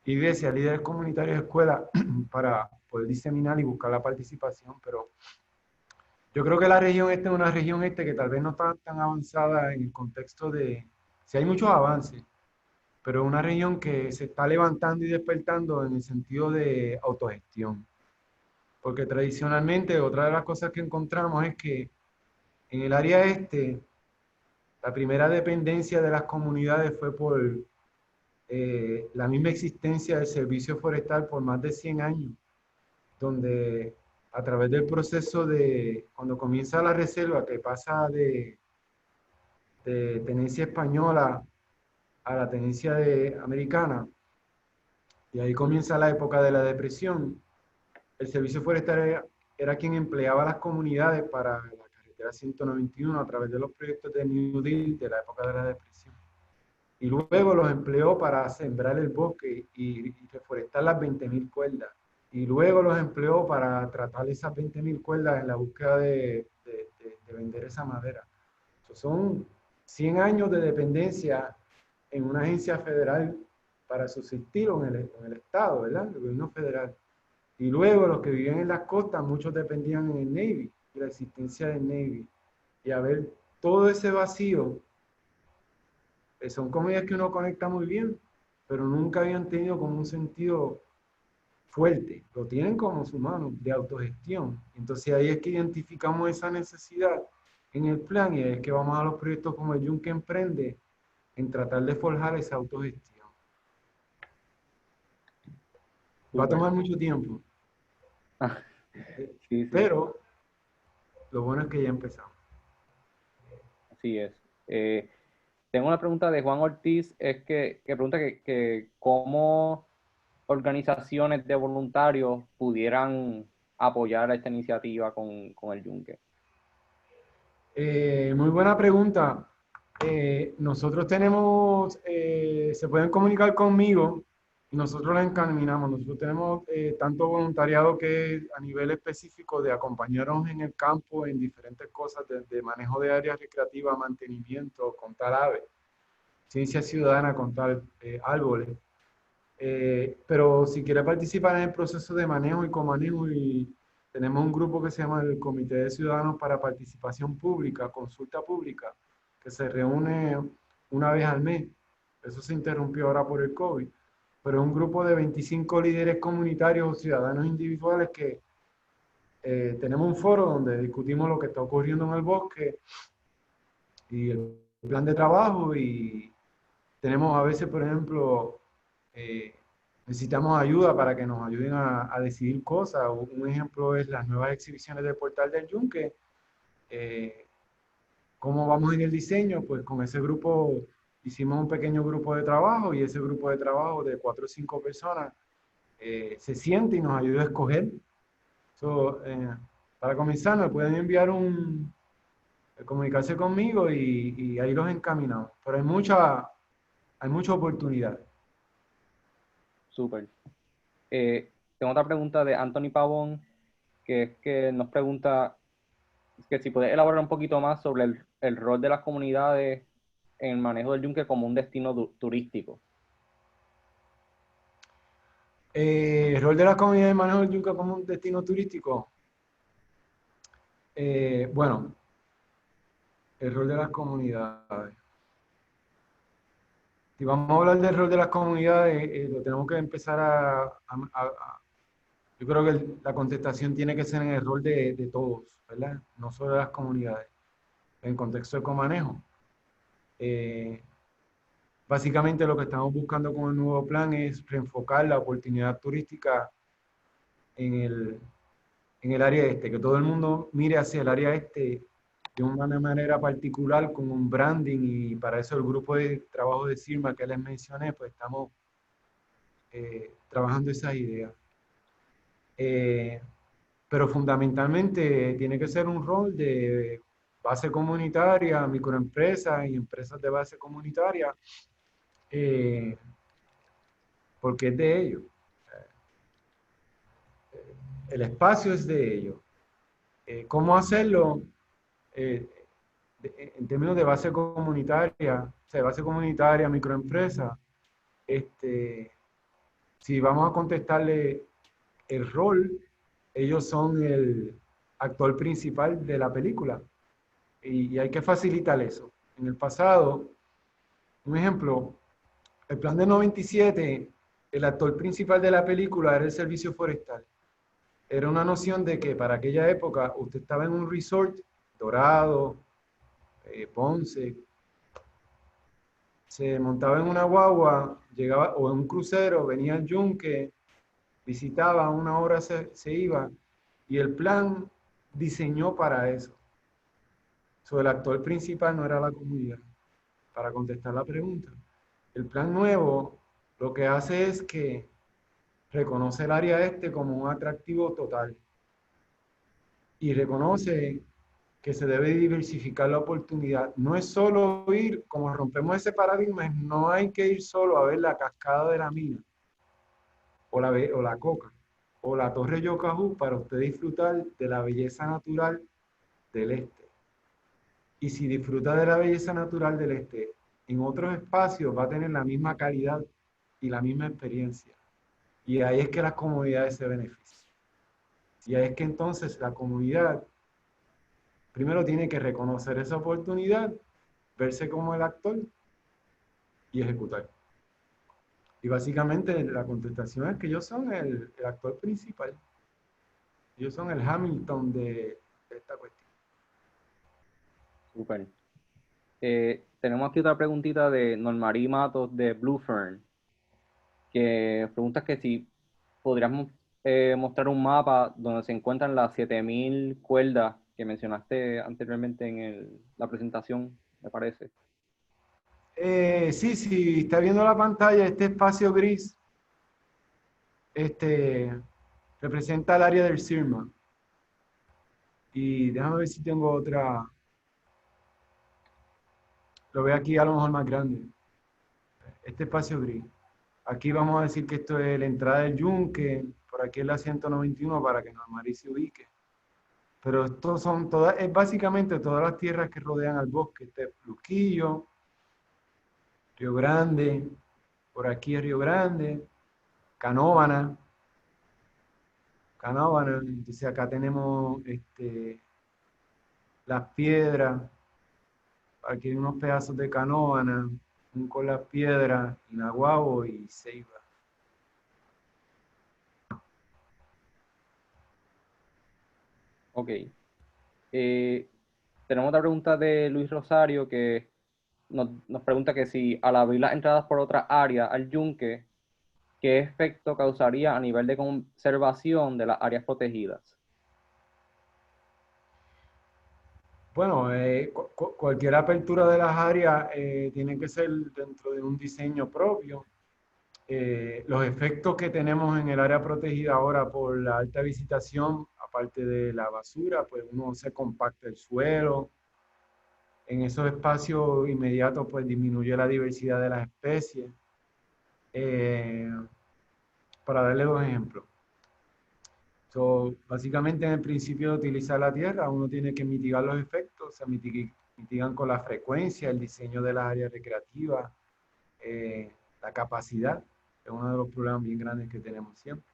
líderes comunitarios de escuelas, para poder diseminar y buscar la participación. Pero yo creo que la región este es una región que tal vez no está tan avanzada en el contexto de... Sí hay muchos avances, pero es una región que se está levantando y despertando en el sentido de autogestión. Porque tradicionalmente otra de las cosas que encontramos es que en el área este, la primera dependencia de las comunidades fue por la misma existencia del servicio forestal por más de 100 años, donde a través del proceso de, cuando comienza la reserva, que pasa de tenencia española a la tenencia americana, y ahí comienza la época de la depresión, el servicio forestal era quien empleaba a las comunidades para la carretera 191 a través de los proyectos de New Deal de la época de la depresión. Y luego los empleó para sembrar el bosque y reforestar las 20.000 cuerdas. Y luego los empleó para tratar esas 20.000 cuerdas en la búsqueda de vender esa madera. Son 100 años de dependencia en una agencia federal para subsistir en el Estado, ¿verdad? El gobierno federal. Y luego los que vivían en las costas, muchos dependían en el Navy, de la existencia del Navy. Y a ver, todo ese vacío, son comunidades que uno conecta muy bien, pero nunca habían tenido como un sentido fuerte. Lo tienen como humanos, de autogestión. Entonces ahí es que identificamos esa necesidad en el plan y ahí es que vamos a los proyectos como el Yunque Emprende, en tratar de forjar esa autogestión. Va a tomar mucho tiempo. Sí. Pero lo bueno es que ya empezamos. Así es. Tengo una pregunta de Juan Ortiz, es que pregunta que cómo organizaciones de voluntarios pudieran apoyar esta iniciativa con el Yunque. Muy buena pregunta. Nosotros tenemos, se pueden comunicar conmigo y nosotros la encaminamos. Nosotros tenemos tanto voluntariado que a nivel específico de acompañarnos en el campo en diferentes cosas, desde manejo de áreas recreativas, mantenimiento, contar aves, ciencia ciudadana, contar árboles. Pero si quiere participar en el proceso de manejo y comanejo, y tenemos un grupo que se llama el Comité de Ciudadanos para Participación Pública, Consulta Pública, que se reúne una vez al mes. Eso se interrumpió ahora por el COVID. Pero es un grupo de 25 líderes comunitarios o ciudadanos individuales que tenemos un foro donde discutimos lo que está ocurriendo en el bosque y el plan de trabajo, y tenemos a veces, por ejemplo, necesitamos ayuda para que nos ayuden a decidir cosas. Un ejemplo es las nuevas exhibiciones del Portal del Yunque. ¿Cómo vamos en el diseño? Pues con ese grupo hicimos un pequeño grupo de trabajo, y ese grupo de trabajo de 4 o 5 personas se siente y nos ayuda a escoger. Para comenzar, me pueden enviar comunicarse conmigo y ahí los encaminamos. Pero hay mucha oportunidad. Súper. Tengo otra pregunta de Anthony Pavón, que es que nos pregunta que si puedes elaborar un poquito más sobre el rol de las comunidades en el manejo del Yunque como un destino turístico. El rol de las comunidades en manejo del Yunque como un destino turístico. Bueno, el rol de las comunidades. Si vamos a hablar del rol de las comunidades, lo tenemos que empezar yo creo que la contestación tiene que ser en el rol de todos, ¿verdad? No solo de las comunidades, en contexto de comanejo. Básicamente lo que estamos buscando con el nuevo plan es reenfocar la oportunidad turística en el área este, que todo el mundo mire hacia el área este de una manera particular con un branding, y para eso el grupo de trabajo de CIRMA que les mencioné, pues estamos trabajando esas ideas. Pero fundamentalmente tiene que ser un rol de base comunitaria, microempresas y empresas de base comunitaria, porque es de ellos. El espacio es de ellos. ¿Cómo hacerlo? En términos de base comunitaria, o sea, base comunitaria, microempresa, si vamos a contestarle el rol, ellos son el actor principal de la película y hay que facilitar eso. En el pasado, un ejemplo, el plan de 97, el actor principal de la película era el servicio forestal. Era una noción de que para aquella época usted estaba en un resort, Dorado, Ponce, se montaba en una guagua, llegaba, o en un crucero, venía al yunque, visitaba, una hora se iba, y el plan diseñó para eso. El actor principal no era la comunidad, para contestar la pregunta. El plan nuevo lo que hace es que reconoce el área este como un atractivo total y reconoce que se debe diversificar la oportunidad. No es solo ir, como rompemos ese paradigma, no hay que ir solo a ver la cascada de la mina, o la coca, o la torre Yocajú para usted disfrutar de la belleza natural del este. Y si disfruta de la belleza natural del este, en otros espacios va a tener la misma calidad y la misma experiencia. Y ahí es que las comunidades se benefician. Y ahí es que entonces la comunidad primero tiene que reconocer esa oportunidad, verse como el actor y ejecutar. Y básicamente la contestación es que ellos son el actor principal. Ellos son el Hamilton de esta cuestión. Súper. Tenemos aquí otra preguntita de Normari Matos de Blue Fern, que pregunta que si podríamos mostrar un mapa donde se encuentran las 7000 cuerdas que mencionaste anteriormente en la presentación, me parece. Sí, está viendo la pantalla, este espacio gris representa el área del CIRMA. Y déjame ver si tengo otra. Lo veo aquí a lo mejor más grande. Este espacio gris. Aquí vamos a decir que esto es la entrada del yunque, por aquí es la 191 para que Normari se ubique. Pero estos son todas, es básicamente todas las tierras que rodean al bosque. Este es Luquillo, Río Grande, por aquí es Río Grande, Canóvana, entonces acá tenemos las piedras, aquí hay unos pedazos de Canóvana, con las piedras, Inaguabo y Ceiba. Ok. Tenemos otra pregunta de Luis Rosario que nos pregunta que si al abrir las entradas por otra área al yunque, ¿qué efecto causaría a nivel de conservación de las áreas protegidas? Bueno, cualquier apertura de las áreas tiene que ser dentro de un diseño propio. Los efectos que tenemos en el área protegida ahora por la alta visitación, aparte de la basura, pues uno se compacta el suelo. En esos espacios inmediatos, pues disminuye la diversidad de las especies. Para darle dos ejemplos. Básicamente, en el principio de utilizar la tierra, uno tiene que mitigar los efectos, se mitigan con la frecuencia, el diseño de las áreas recreativas, la capacidad, es uno de los problemas bien grandes que tenemos siempre.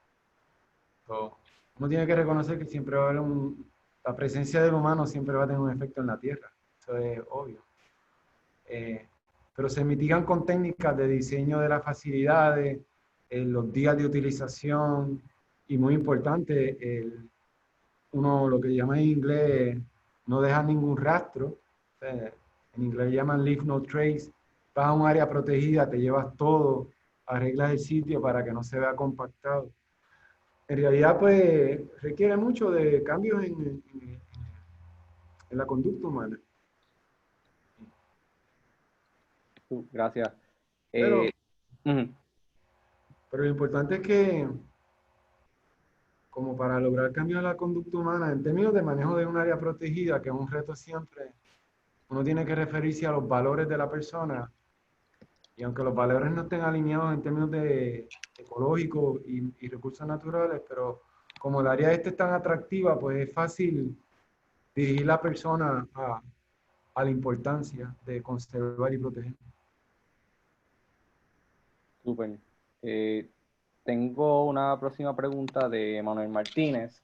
Uno tiene que reconocer que siempre va a haber la presencia del humano siempre va a tener un efecto en la tierra, eso es obvio. pero se mitigan con técnicas de diseño de las facilidades, los días de utilización y muy importante, uno lo que llama en inglés no deja ningún rastro, en inglés llaman leave no trace, vas a un área protegida, te llevas todo, arreglas el sitio para que no se vea compactado. En realidad, pues, requiere mucho de cambios en la conducta humana. Gracias. Pero, Uh-huh. pero lo importante es que, como para lograr cambios en la conducta humana, en términos de manejo de un área protegida, que es un reto siempre, uno tiene que referirse a los valores de la persona, y aunque los valores no estén alineados en términos de ecológicos y recursos naturales, pero como el área es tan atractiva, pues es fácil dirigir la persona a la importancia de conservar y proteger. Súper. Tengo una próxima pregunta de Manuel Martínez,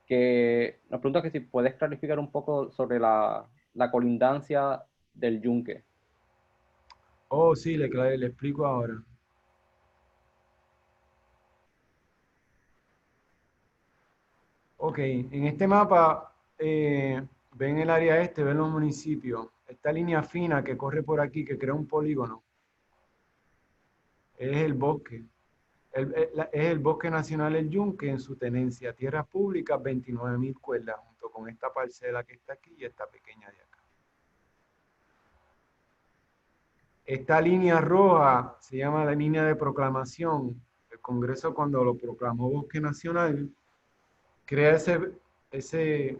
que nos pregunta que si puedes clarificar un poco sobre la colindancia del yunque. Oh, sí, le explico ahora. Ok, en este mapa ven el área este, ven los municipios. Esta línea fina que corre por aquí, que crea un polígono, es el bosque. Es el Bosque Nacional El Yunque en su tenencia. Tierras públicas, 29.000 cuerdas, junto con esta parcela que está aquí y esta pequeña de acá. Esta línea roja se llama la línea de proclamación. El Congreso, cuando lo proclamó Bosque Nacional, crea ese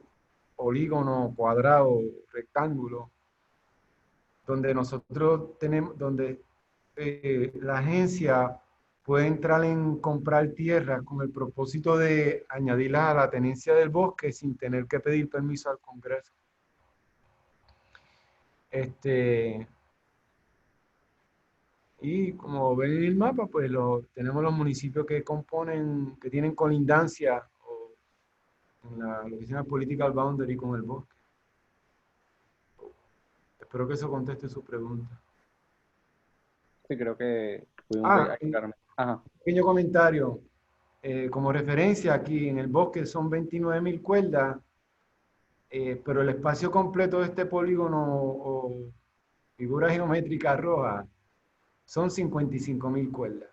polígono cuadrado, rectángulo, donde nosotros tenemos, donde la agencia puede entrar en comprar tierras con el propósito de añadirlas a la tenencia del bosque sin tener que pedir permiso al Congreso. Y como ven en el mapa, pues tenemos los municipios que componen, que tienen colindancia en lo que se llama political boundary con el bosque. Espero que eso conteste su pregunta. Sí, creo que pudimos aclararme. Un pequeño comentario. Como referencia, aquí en el bosque son 29.000 cuerdas, pero el espacio completo de este polígono o figura geométrica roja son 55.000 cuerdas.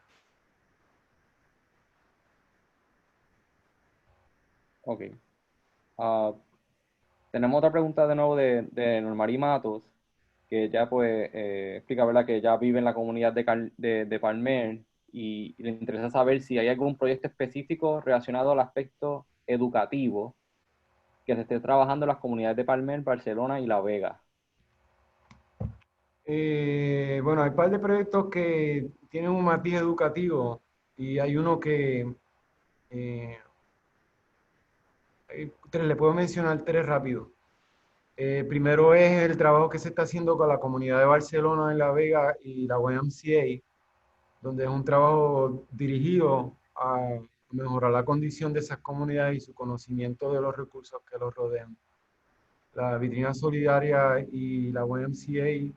Ok. Tenemos otra pregunta de nuevo de Normari Matos, que ya pues explica, ¿verdad?, que ya vive en la comunidad de Palmer y le interesa saber si hay algún proyecto específico relacionado al aspecto educativo que se esté trabajando en las comunidades de Palmer, Barcelona y La Vega. Bueno, hay un par de proyectos que tienen un matiz educativo y hay uno que le puedo mencionar tres rápido. Primero es el trabajo que se está haciendo con la comunidad de Barcelona en La Vega y la YMCA, donde es un trabajo dirigido a mejorar la condición de esas comunidades y su conocimiento de los recursos que los rodean. La Vitrina Solidaria y la YMCA y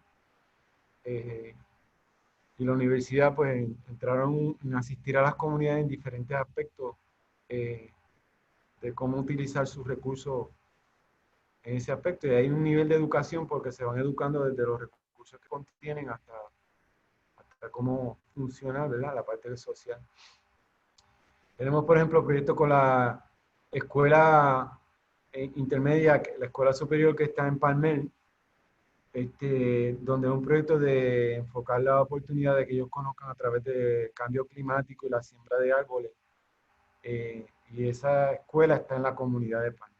la universidad pues entraron en asistir a las comunidades en diferentes aspectos de cómo utilizar sus recursos en ese aspecto. Y hay un nivel de educación porque se van educando desde los recursos que contienen hasta cómo funciona, ¿verdad?, la parte social. Tenemos, por ejemplo, proyectos con la escuela intermedia, la escuela superior que está en Palmer, donde es un proyecto de enfocar la oportunidad de que ellos conozcan a través del cambio climático y la siembra de árboles. Y esa escuela está en la comunidad de Palmer.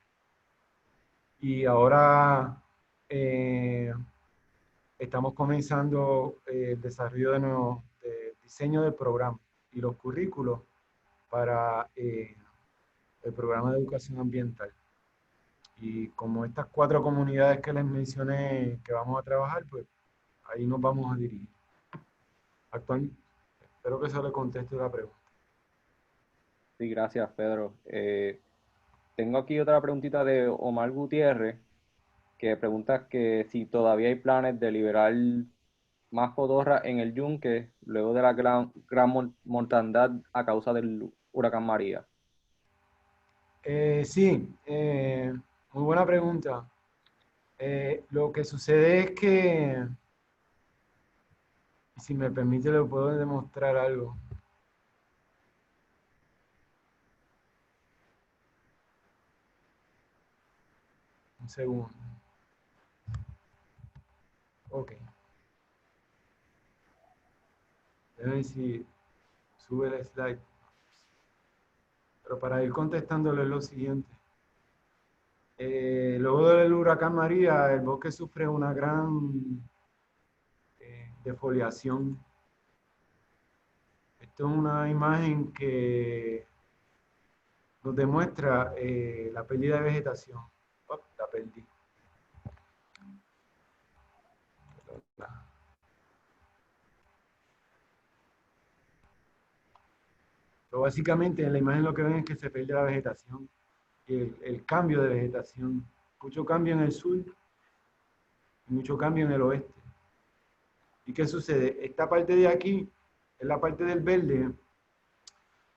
Y ahora estamos comenzando el desarrollo de diseño del programa y los currículos para el programa de educación ambiental. Y como estas 4 comunidades que les mencioné que vamos a trabajar, pues ahí nos vamos a dirigir. Actualmente, espero que eso le conteste la pregunta. Sí, gracias, Pedro. Tengo aquí otra preguntita de Omar Gutiérrez, que pregunta que si todavía hay planes de liberar más cotorra en el yunque luego de la gran mortandad a causa del huracán María? Sí, muy buena pregunta. Lo que sucede es que, si me permite, le puedo demostrar algo. Un segundo. Ok. Déjame ver si sube el slide. Pero para ir contestándole lo siguiente. Luego del huracán María, el bosque sufre una gran defoliación. Esto es una imagen que nos demuestra la pérdida de vegetación. Oh, la perdí. Pero básicamente en la imagen lo que ven es que se pierde la vegetación y el cambio de vegetación. Mucho cambio en el sur y mucho cambio en el oeste. ¿Y qué sucede? Esta parte de aquí es la parte del verde,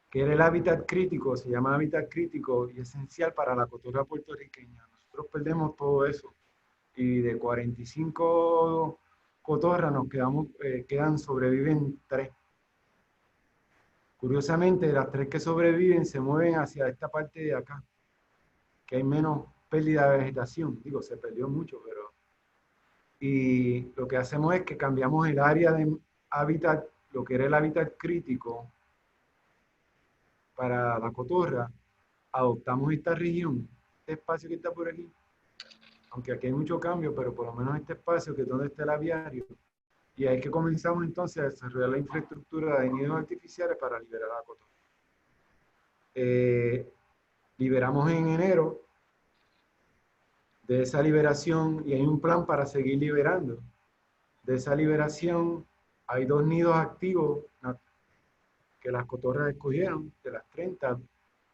que era el hábitat crítico, se llama hábitat crítico y esencial para la cotorra puertorriqueña. Nosotros perdemos todo eso. Y de 45 cotorras nos sobreviven 3. Curiosamente, las 3 que sobreviven se mueven hacia esta parte de acá, que hay menos pérdida de vegetación. Digo, se perdió mucho, pero... Y lo que hacemos es que cambiamos el área de hábitat, lo que era el hábitat crítico para la cotorra, adoptamos esta región, este espacio que está por aquí, aunque aquí hay mucho cambio, pero por lo menos este espacio que es donde está el aviario, y ahí que comenzamos entonces a desarrollar la infraestructura de nidos artificiales para liberar a la cotorra. Liberamos en enero de esa liberación y hay un plan para seguir liberando. De esa liberación hay 2 nidos activos que las cotorras escogieron, de las 30,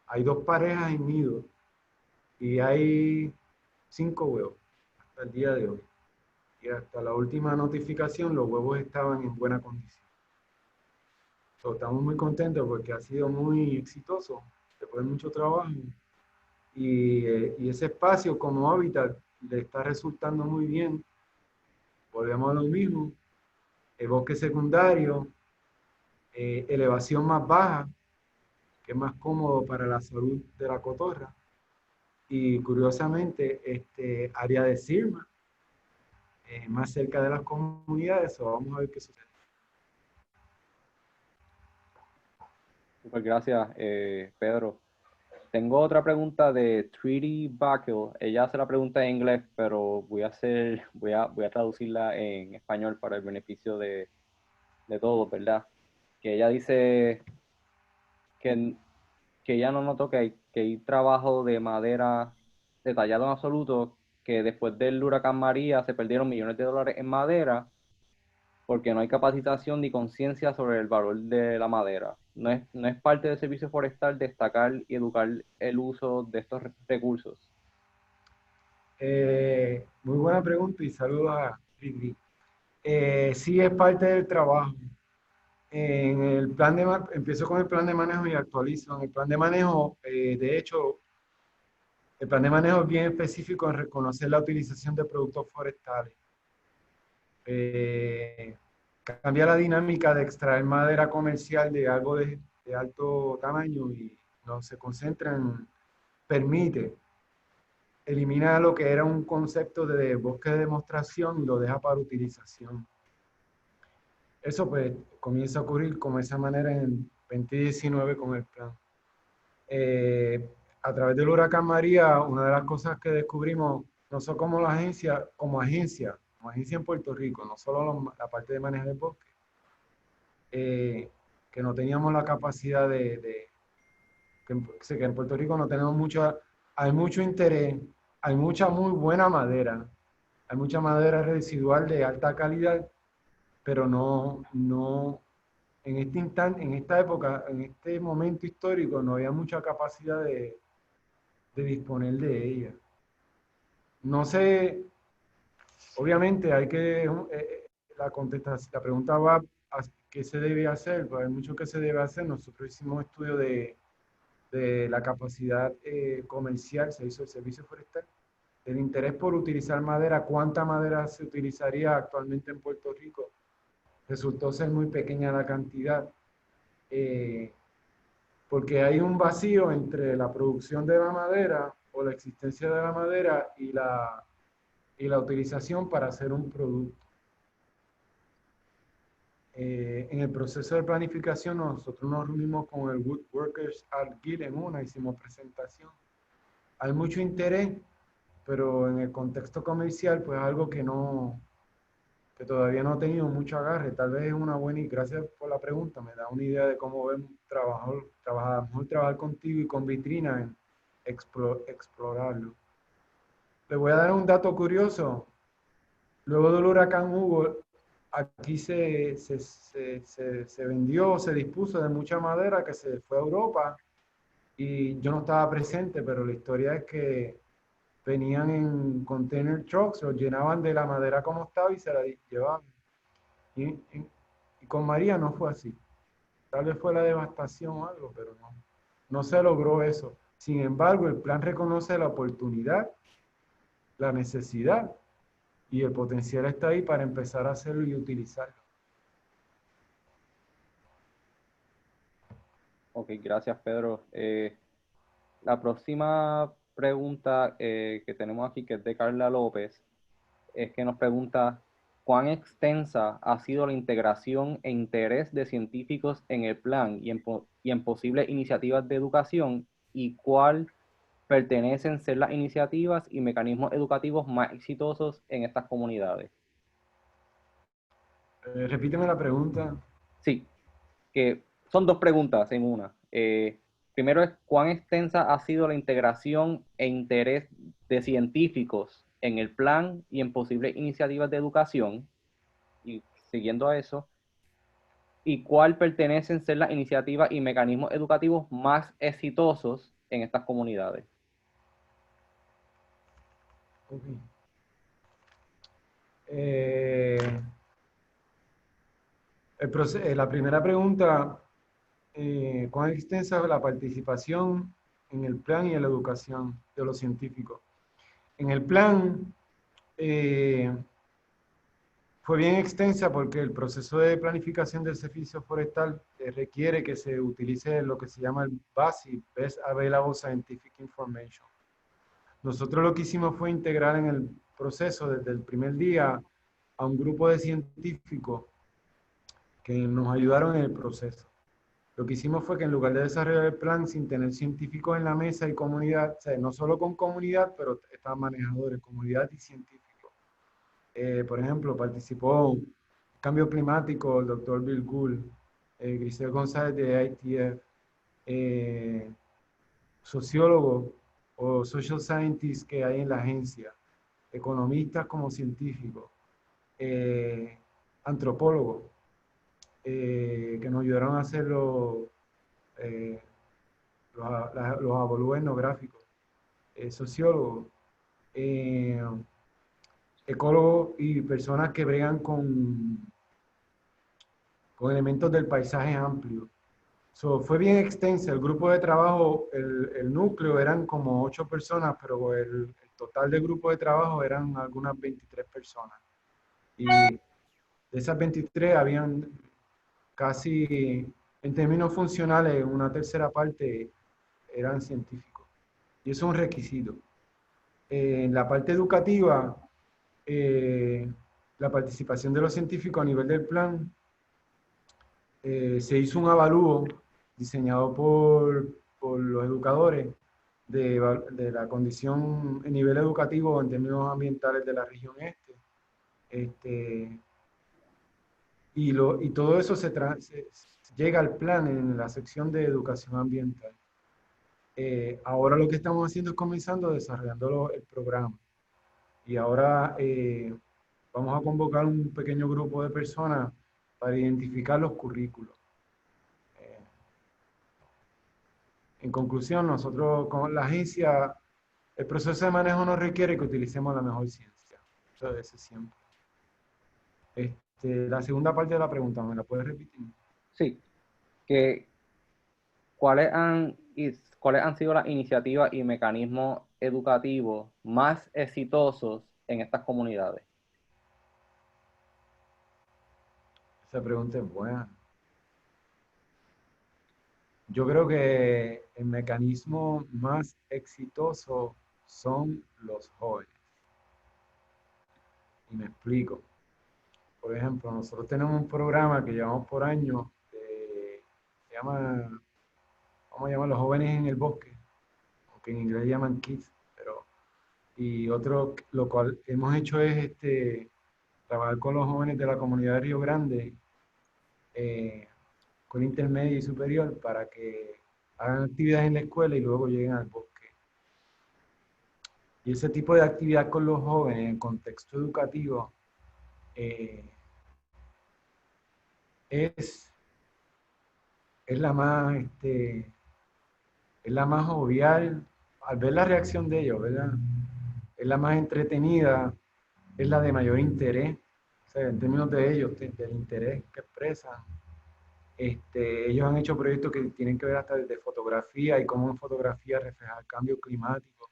hay 2 parejas en nido y hay 5 huevos hasta el día de hoy. Y hasta la última notificación los huevos estaban en buena condición. Estamos muy contentos porque ha sido muy exitoso, después de mucho trabajo. Y ese espacio como hábitat le está resultando muy bien. Volvemos a lo mismo. El bosque secundario, elevación más baja, que es más cómodo para la salud de la cotorra. Y curiosamente, área de CIRMA, más cerca de las comunidades, vamos a ver qué sucede. Muchas gracias, Pedro. Tengo otra pregunta de Treaty Buckle. Ella hace la pregunta en inglés, pero voy a traducirla en español para el beneficio de todos, ¿verdad? Que ella dice que ella no notó que hay trabajo de madera detallado en absoluto, que después del huracán María se perdieron millones de dólares en madera porque no hay capacitación ni conciencia sobre el valor de la madera. No es parte del servicio forestal destacar y educar el uso de estos recursos. Muy buena pregunta y saludos a Rigri. Sí, es parte del trabajo. En el plan empiezo con el plan de manejo y actualizo. En el plan de manejo, de hecho, el plan de manejo es bien específico en reconocer la utilización de productos forestales. Cambia la dinámica de extraer madera comercial de algo de alto tamaño y no se concentra en, permite, elimina lo que era un concepto de bosque de demostración y lo deja para utilización. Eso pues comienza a ocurrir como esa manera en 2019 con el plan. A través del huracán María, una de las cosas que descubrimos, no solo como agencia en Puerto Rico, no solo la parte de manejo del bosque, que no teníamos la capacidad que en Puerto Rico no tenemos hay mucho interés, hay mucha muy buena madera, hay mucha madera residual de alta calidad, pero no en este instante, en esta época, en este momento histórico, no había mucha capacidad de disponer de ella. No sé, obviamente hay que, la pregunta va a qué se debe hacer. Pues hay mucho que se debe hacer. Nosotros hicimos un estudio de la capacidad comercial, se hizo el servicio forestal, el interés por utilizar madera, cuánta madera se utilizaría actualmente en Puerto Rico. Resultó ser muy pequeña la cantidad, porque hay un vacío entre la producción de la madera o la existencia de la madera y la utilización para hacer un producto. En el proceso de planificación nosotros nos reunimos con el Woodworkers Guild en una, hicimos presentación. Hay mucho interés, pero en el contexto comercial pues algo que todavía no ha tenido mucho agarre. Tal vez es una buena, y gracias por la pregunta, me da una idea de cómo vemos trabajar contigo y con Vitrina en explorarlo. Les voy a dar un dato curioso. Luego del huracán Hugo, aquí se vendió, se dispuso de mucha madera que se fue a Europa, y yo no estaba presente, pero la historia es que venían en container trucks, los llenaban de la madera como estaba y se la llevaban. Y con María no fue así. Tal vez fue la devastación o algo, pero no se logró eso. Sin embargo, el plan reconoce la oportunidad, la necesidad, y el potencial está ahí para empezar a hacerlo y utilizarlo. Ok, gracias, Pedro. La próxima pregunta que tenemos aquí, que es de Carla López, es que nos pregunta cuán extensa ha sido la integración e interés de científicos en el plan y en posibles iniciativas de educación, y cuál pertenecen ser las iniciativas y mecanismos educativos más exitosos en estas comunidades. Repíteme la pregunta. Sí, que son dos preguntas en una. Primero es cuán extensa ha sido la integración e interés de científicos en el plan y en posibles iniciativas de educación, y siguiendo a eso, y cuál pertenecen ser las iniciativas y mecanismos educativos más exitosos en estas comunidades. Okay. La primera pregunta, ¿cuán extensa es la participación en el plan y en la educación de los científicos? En el plan fue bien extensa porque el proceso de planificación del servicio forestal requiere que se utilice lo que se llama el BASI, Best Available Scientific Information. Nosotros lo que hicimos fue integrar en el proceso desde el primer día a un grupo de científicos que nos ayudaron en el proceso. Lo que hicimos fue que en lugar de desarrollar el plan sin tener científicos en la mesa y comunidad, o sea, no solo con comunidad, pero estaban manejadores, comunidad y científicos. Por ejemplo, participó Cambio Climático, el doctor Bill Gould, Grisel González de ITF, sociólogos o social scientists que hay en la agencia, economistas como científicos, antropólogos, que nos ayudaron a hacer los avalúos etnográficos, sociólogos, ecólogos y personas que bregan con elementos del paisaje amplio. Fue bien extensa el grupo de trabajo, el núcleo eran como 8 personas, pero el total del grupo de trabajo eran algunas 23 personas. Y de esas 23 habían casi, en términos funcionales, una tercera parte eran científicos. Y eso es un requisito. En la parte educativa, la participación de los científicos a nivel del plan, se hizo un avalúo diseñado por los educadores de la condición en nivel educativo en términos ambientales de la región este. Y todo eso se llega al plan en la sección de educación ambiental. Ahora lo que estamos haciendo es comenzando desarrollando el programa. Y ahora vamos a convocar un pequeño grupo de personas para identificar los currículos. En conclusión, nosotros con la agencia, el proceso de manejo nos requiere que utilicemos la mejor ciencia. Eso es siempre. La segunda parte de la pregunta, ¿me la puedes repetir? Sí, ¿cuáles han sido las iniciativas y mecanismos educativos más exitosos en estas comunidades? Esa pregunta es buena. Yo creo que el mecanismo más exitoso son los jóvenes. Y me explico. Por ejemplo, nosotros tenemos un programa que llevamos por años, se llama, vamos a llamar los jóvenes en el bosque, aunque en inglés llaman kids, pero, y otro, lo cual hemos hecho es trabajar con los jóvenes de la comunidad de Río Grande, con intermedio y superior, para que hagan actividades en la escuela y luego lleguen al bosque. Y ese tipo de actividad con los jóvenes en contexto educativo es la más, es la más jovial, al ver la reacción de ellos, ¿verdad? Es la más entretenida, es la de mayor interés, o sea, en términos de ellos, del interés que expresan. Ellos han hecho proyectos que tienen que ver hasta desde fotografía y cómo en fotografía reflejar el cambio climático.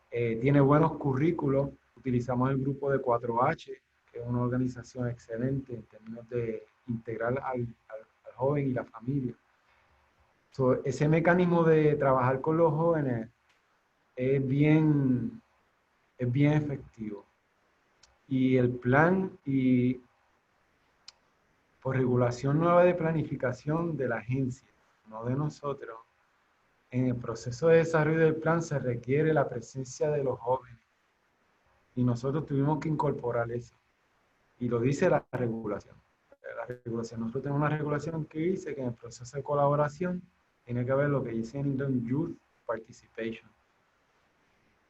Tiene buenos currículos, utilizamos el grupo de 4H, que es una organización excelente en términos de integrar al joven y la familia. So, ese mecanismo de trabajar con los jóvenes es bien efectivo. Y el plan, y por regulación nueva de planificación de la agencia, no de nosotros, en el proceso de desarrollo del plan se requiere la presencia de los jóvenes. Y nosotros tuvimos que incorporar eso. Y lo dice la regulación. Nosotros tenemos una regulación que dice que en el proceso de colaboración tiene que haber lo que dice en inglés Youth Participation.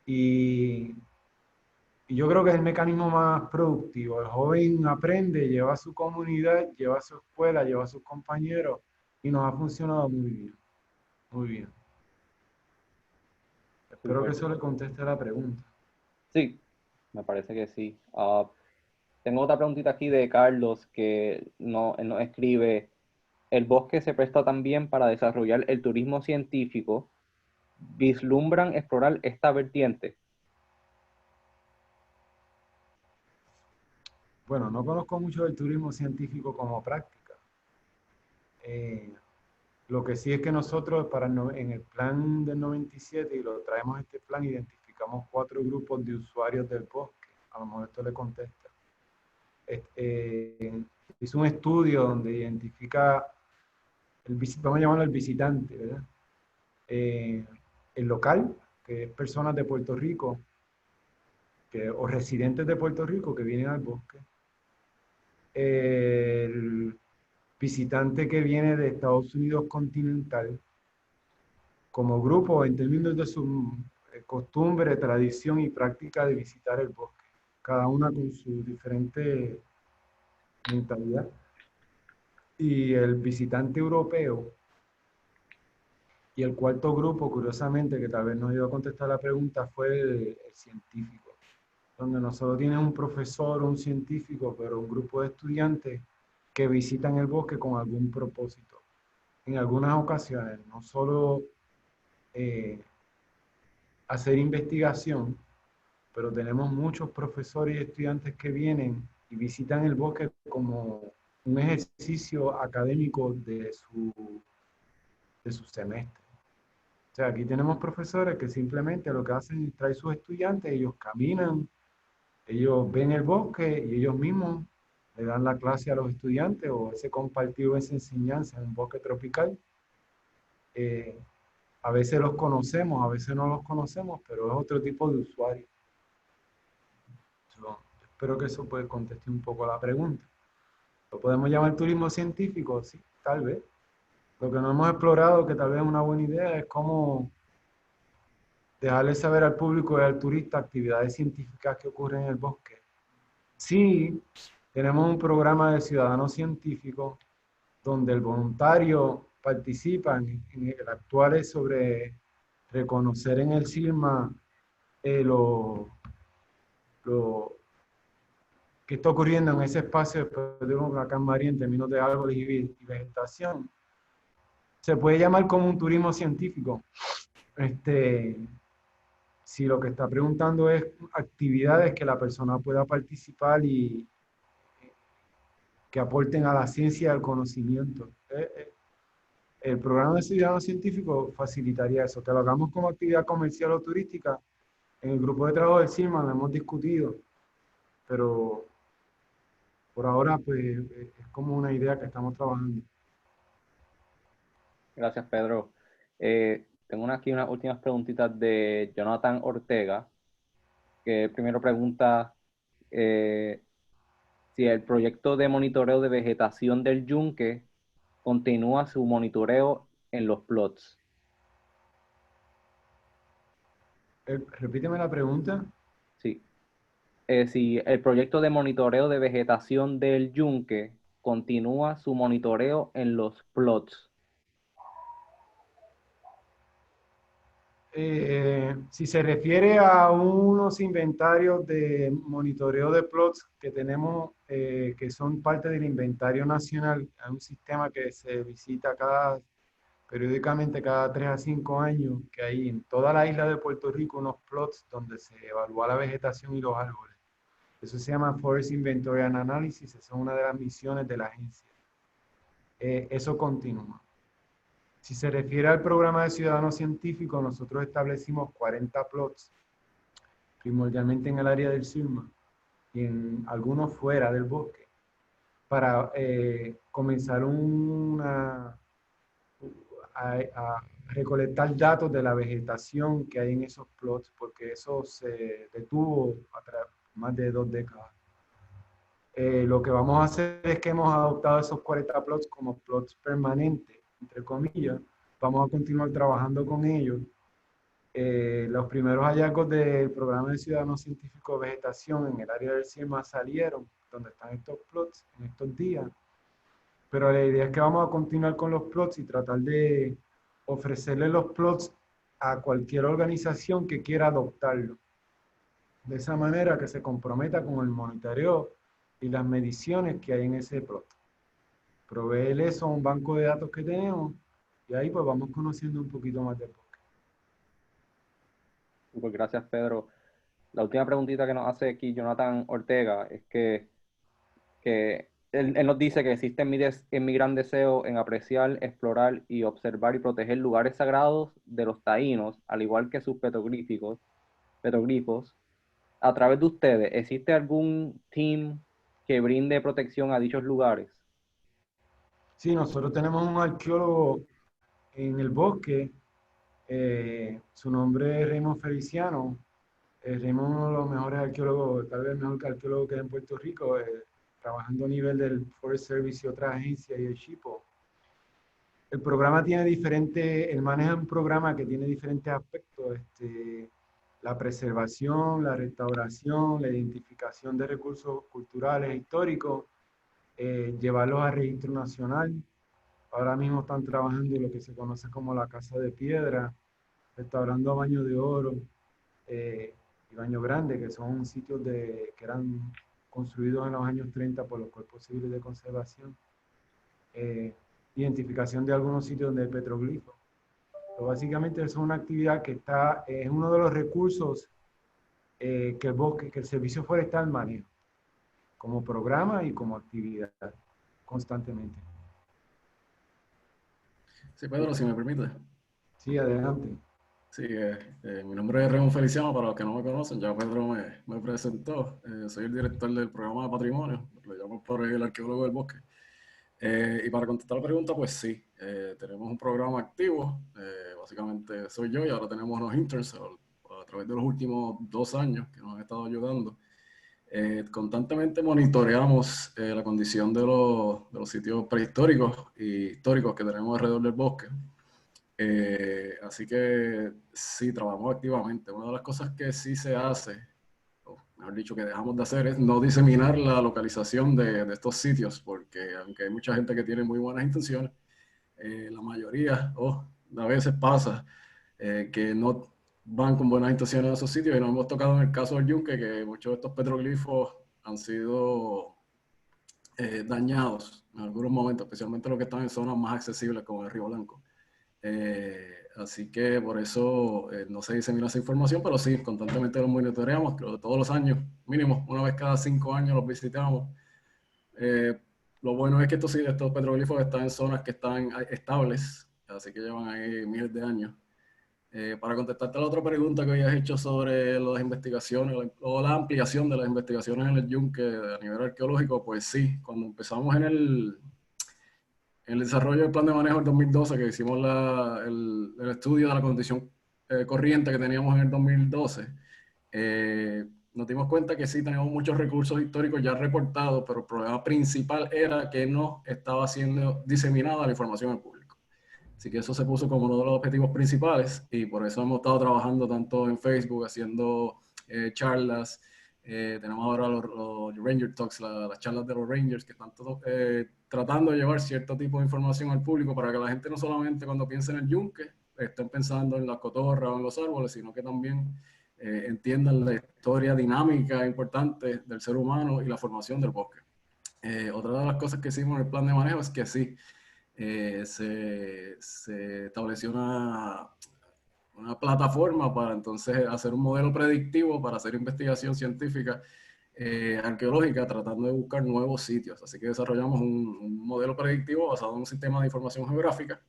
Y yo creo que es el mecanismo más productivo. El joven aprende, lleva a su comunidad, lleva a su escuela, lleva a sus compañeros y nos ha funcionado muy bien. Muy bien. Espero que eso le conteste la pregunta. Sí, me parece que sí. Tengo otra preguntita aquí de Carlos que nos escribe: ¿el bosque se presta también para desarrollar el turismo científico? ¿Vislumbran explorar esta vertiente? Bueno, no conozco mucho del turismo científico como práctica. Lo que sí es que nosotros en el plan del 97, y lo traemos este plan, identificamos 4 grupos de usuarios del bosque. A lo mejor esto le contesta. Hizo un estudio donde identifica, vamos a llamarlo el visitante, ¿verdad? El local, que es personas de Puerto Rico, o residentes de Puerto Rico que vienen al bosque. El visitante que viene de Estados Unidos continental, como grupo en términos de su costumbre, tradición y práctica de visitar el bosque, cada una con su diferente mentalidad. Y el visitante europeo. Y el cuarto grupo, curiosamente, que tal vez no iba a contestar la pregunta, fue el científico, donde nosotros tenemos un profesor o un científico, pero un grupo de estudiantes que visitan el bosque con algún propósito. En algunas ocasiones, no solo hacer investigación, pero tenemos muchos profesores y estudiantes que vienen y visitan el bosque como un ejercicio académico de su semestre. O sea, aquí tenemos profesores que simplemente lo que hacen es traer sus estudiantes, ellos caminan, ellos ven el bosque y ellos mismos le dan la clase a los estudiantes o ese compartido, esa enseñanza en un bosque tropical. A veces los conocemos, a veces no los conocemos, pero es otro tipo de usuario. Espero que eso pueda contestar un poco la pregunta. ¿Lo podemos llamar turismo científico? Sí, tal vez. Lo que no hemos explorado, que tal vez es una buena idea, es cómo dejarle saber al público y al turista actividades científicas que ocurren en el bosque. Sí, tenemos un programa de ciudadanos científicos donde el voluntario participa en el actual es sobre reconocer en el CIRMA qué está ocurriendo en ese espacio después de un huracán María en términos de árboles y vegetación. Se puede llamar como un turismo científico. Si lo que está preguntando es actividades que la persona pueda participar y que aporten a la ciencia y al conocimiento. El programa de ciudadano científico facilitaría eso, que lo hagamos como actividad comercial o turística. En el grupo de trabajo del CIRMA lo hemos discutido, pero por ahora pues es como una idea que estamos trabajando. Gracias, Pedro. Tengo aquí unas últimas preguntitas de Jonathan Ortega, que primero pregunta si el proyecto de monitoreo de vegetación del yunque continúa su monitoreo en los plots. Repíteme la pregunta. Sí. Si el proyecto de monitoreo de vegetación del yunque continúa su monitoreo en los plots. Si se refiere a unos inventarios de monitoreo de plots que tenemos, que son parte del inventario nacional, hay un sistema que se visita periódicamente cada 3 a 5 años, que hay en toda la isla de Puerto Rico unos plots donde se evalúa la vegetación y los árboles. Eso se llama Forest Inventory and Analysis, esa es una de las misiones de la agencia. Eso continúa. Si se refiere al programa de Ciudadano Científico, nosotros establecimos 40 plots, primordialmente en el área del CIRMA y en algunos fuera del bosque, para comenzar a recolectar datos de la vegetación que hay en esos plots, porque eso se detuvo más de 2 décadas. Lo que vamos a hacer es que hemos adoptado esos 40 plots como plots permanentes, entre comillas. Vamos a continuar trabajando con ellos. Los primeros hallazgos del programa de Ciudadano Científico de Vegetación en el área del CIEMA salieron, donde están estos plots en estos días. Pero la idea es que vamos a continuar con los plots y tratar de ofrecerle los plots a cualquier organización que quiera adoptarlo. De esa manera que se comprometa con el monitoreo y las mediciones que hay en ese plot. Proveerle eso a un banco de datos que tenemos y ahí pues vamos conociendo un poquito más del bosque. Pues gracias, Pedro. La última preguntita que nos hace aquí Jonathan Ortega es que él nos dice que existe en mi gran deseo en apreciar, explorar y observar y proteger lugares sagrados de los taínos, al igual que sus petroglifos. A través de ustedes, ¿existe algún team que brinde protección a dichos lugares? Sí, nosotros tenemos un arqueólogo en el bosque, su nombre es Raymond Feliciano. Raymond es uno de los mejores arqueólogos, tal vez el mejor arqueólogo que hay en Puerto Rico, trabajando a nivel del Forest Service y otras agencias y el SHPO. El programa tiene él maneja un programa que tiene diferentes aspectos, la preservación, la restauración, la identificación de recursos culturales, históricos, llevarlos a registro nacional. Ahora mismo están trabajando en lo que se conoce como la Casa de Piedra, restaurando Baño de Oro y Baño Grande, que son sitios que eran construidos en los años 30 por los cuerpos civiles de conservación. Identificación de algunos sitios donde hay petroglifos. Pero básicamente es una actividad que es uno de los recursos que el Servicio Forestal maneja, como programa y como actividad, constantemente. Sí, Pedro, si me permite. Sí, adelante. Sí, mi nombre es Raymond Feliciano, para los que no me conocen, ya Pedro me presentó. Soy el director del programa de patrimonio, lo llamo por ahí el arqueólogo del bosque. Y para contestar la pregunta, pues sí, tenemos un programa activo, básicamente soy yo y ahora tenemos unos interns a través de los últimos 2 años que nos han estado ayudando. Constantemente monitoreamos la condición de los sitios prehistóricos y históricos que tenemos alrededor del bosque. Así que sí, trabajamos activamente. Una de las cosas que sí se hace, o mejor dicho, que dejamos de hacer, es no diseminar la localización de estos sitios, porque aunque hay mucha gente que tiene muy buenas intenciones, la mayoría, a veces pasa que no van con buenas intenciones a esos sitios, y nos hemos tocado en el caso del yunque que muchos de estos petroglifos han sido dañados en algunos momentos, especialmente los que están en zonas más accesibles como el Río Blanco. Así que por eso no se disemina esa información, pero sí, constantemente los monitoreamos, creo que todos los años, mínimo, una vez cada 5 años los visitamos. Lo bueno es que estos petroglifos están en zonas que están estables, así que llevan ahí miles de años. Para contestarte a la otra pregunta que habías hecho sobre las investigaciones o la ampliación de las investigaciones en el Yunque a nivel arqueológico, pues sí, cuando empezamos en el desarrollo del plan de manejo del 2012, que hicimos el estudio de la condición corriente que teníamos en el 2012, nos dimos cuenta que sí tenemos muchos recursos históricos ya reportados, pero el problema principal era que no estaba siendo diseminada la información al público. Así que eso se puso como uno de los objetivos principales y por eso hemos estado trabajando tanto en Facebook, haciendo charlas. Tenemos ahora los Ranger Talks, las charlas de los Rangers, que están todos tratando de llevar cierto tipo de información al público para que la gente no solamente cuando piense en el yunque estén pensando en las cotorras o en los árboles, sino que también entiendan la historia dinámica importante del ser humano y la formación del bosque. Otra de las cosas que hicimos en el plan de manejo es que sí, se estableció una plataforma para entonces hacer un modelo predictivo para hacer investigación científica arqueológica tratando de buscar nuevos sitios. Así que desarrollamos un modelo predictivo basado en un sistema de información geográfica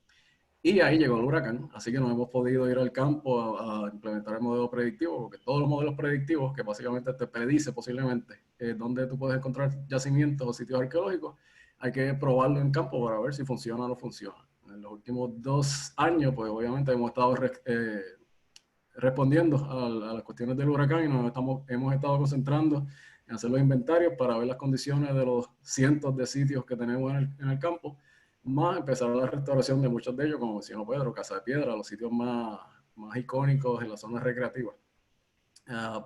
y ahí llegó el huracán. Así que no hemos podido ir al campo a implementar el modelo predictivo porque todos los modelos predictivos que básicamente te predice posiblemente dónde tú puedes encontrar yacimientos o sitios arqueológicos, hay que probarlo en campo para ver si funciona o no funciona. En los últimos 2 años, pues obviamente hemos estado respondiendo a las cuestiones del huracán y hemos estado concentrando en hacer los inventarios para ver las condiciones de los cientos de sitios que tenemos en el campo, más empezar la restauración de muchos de ellos, como mencionó Pedro, Casa de Piedra, los sitios más icónicos en las zonas recreativas.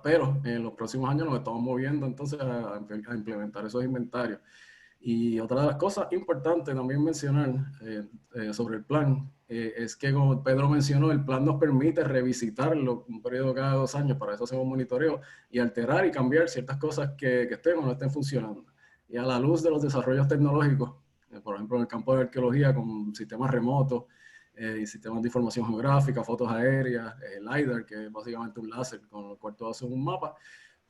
Pero en los próximos años nos estamos moviendo entonces a implementar esos inventarios. Y otra de las cosas importantes también mencionar sobre el plan es que, como Pedro mencionó, el plan nos permite revisitarlo un periodo cada 2 años, para eso hacemos monitoreo y alterar y cambiar ciertas cosas que estén o no estén funcionando. Y a la luz de los desarrollos tecnológicos, por ejemplo, en el campo de arqueología con sistemas remotos y sistemas de información geográfica, fotos aéreas, LiDAR, que es básicamente un láser con el cual tú haces un mapa,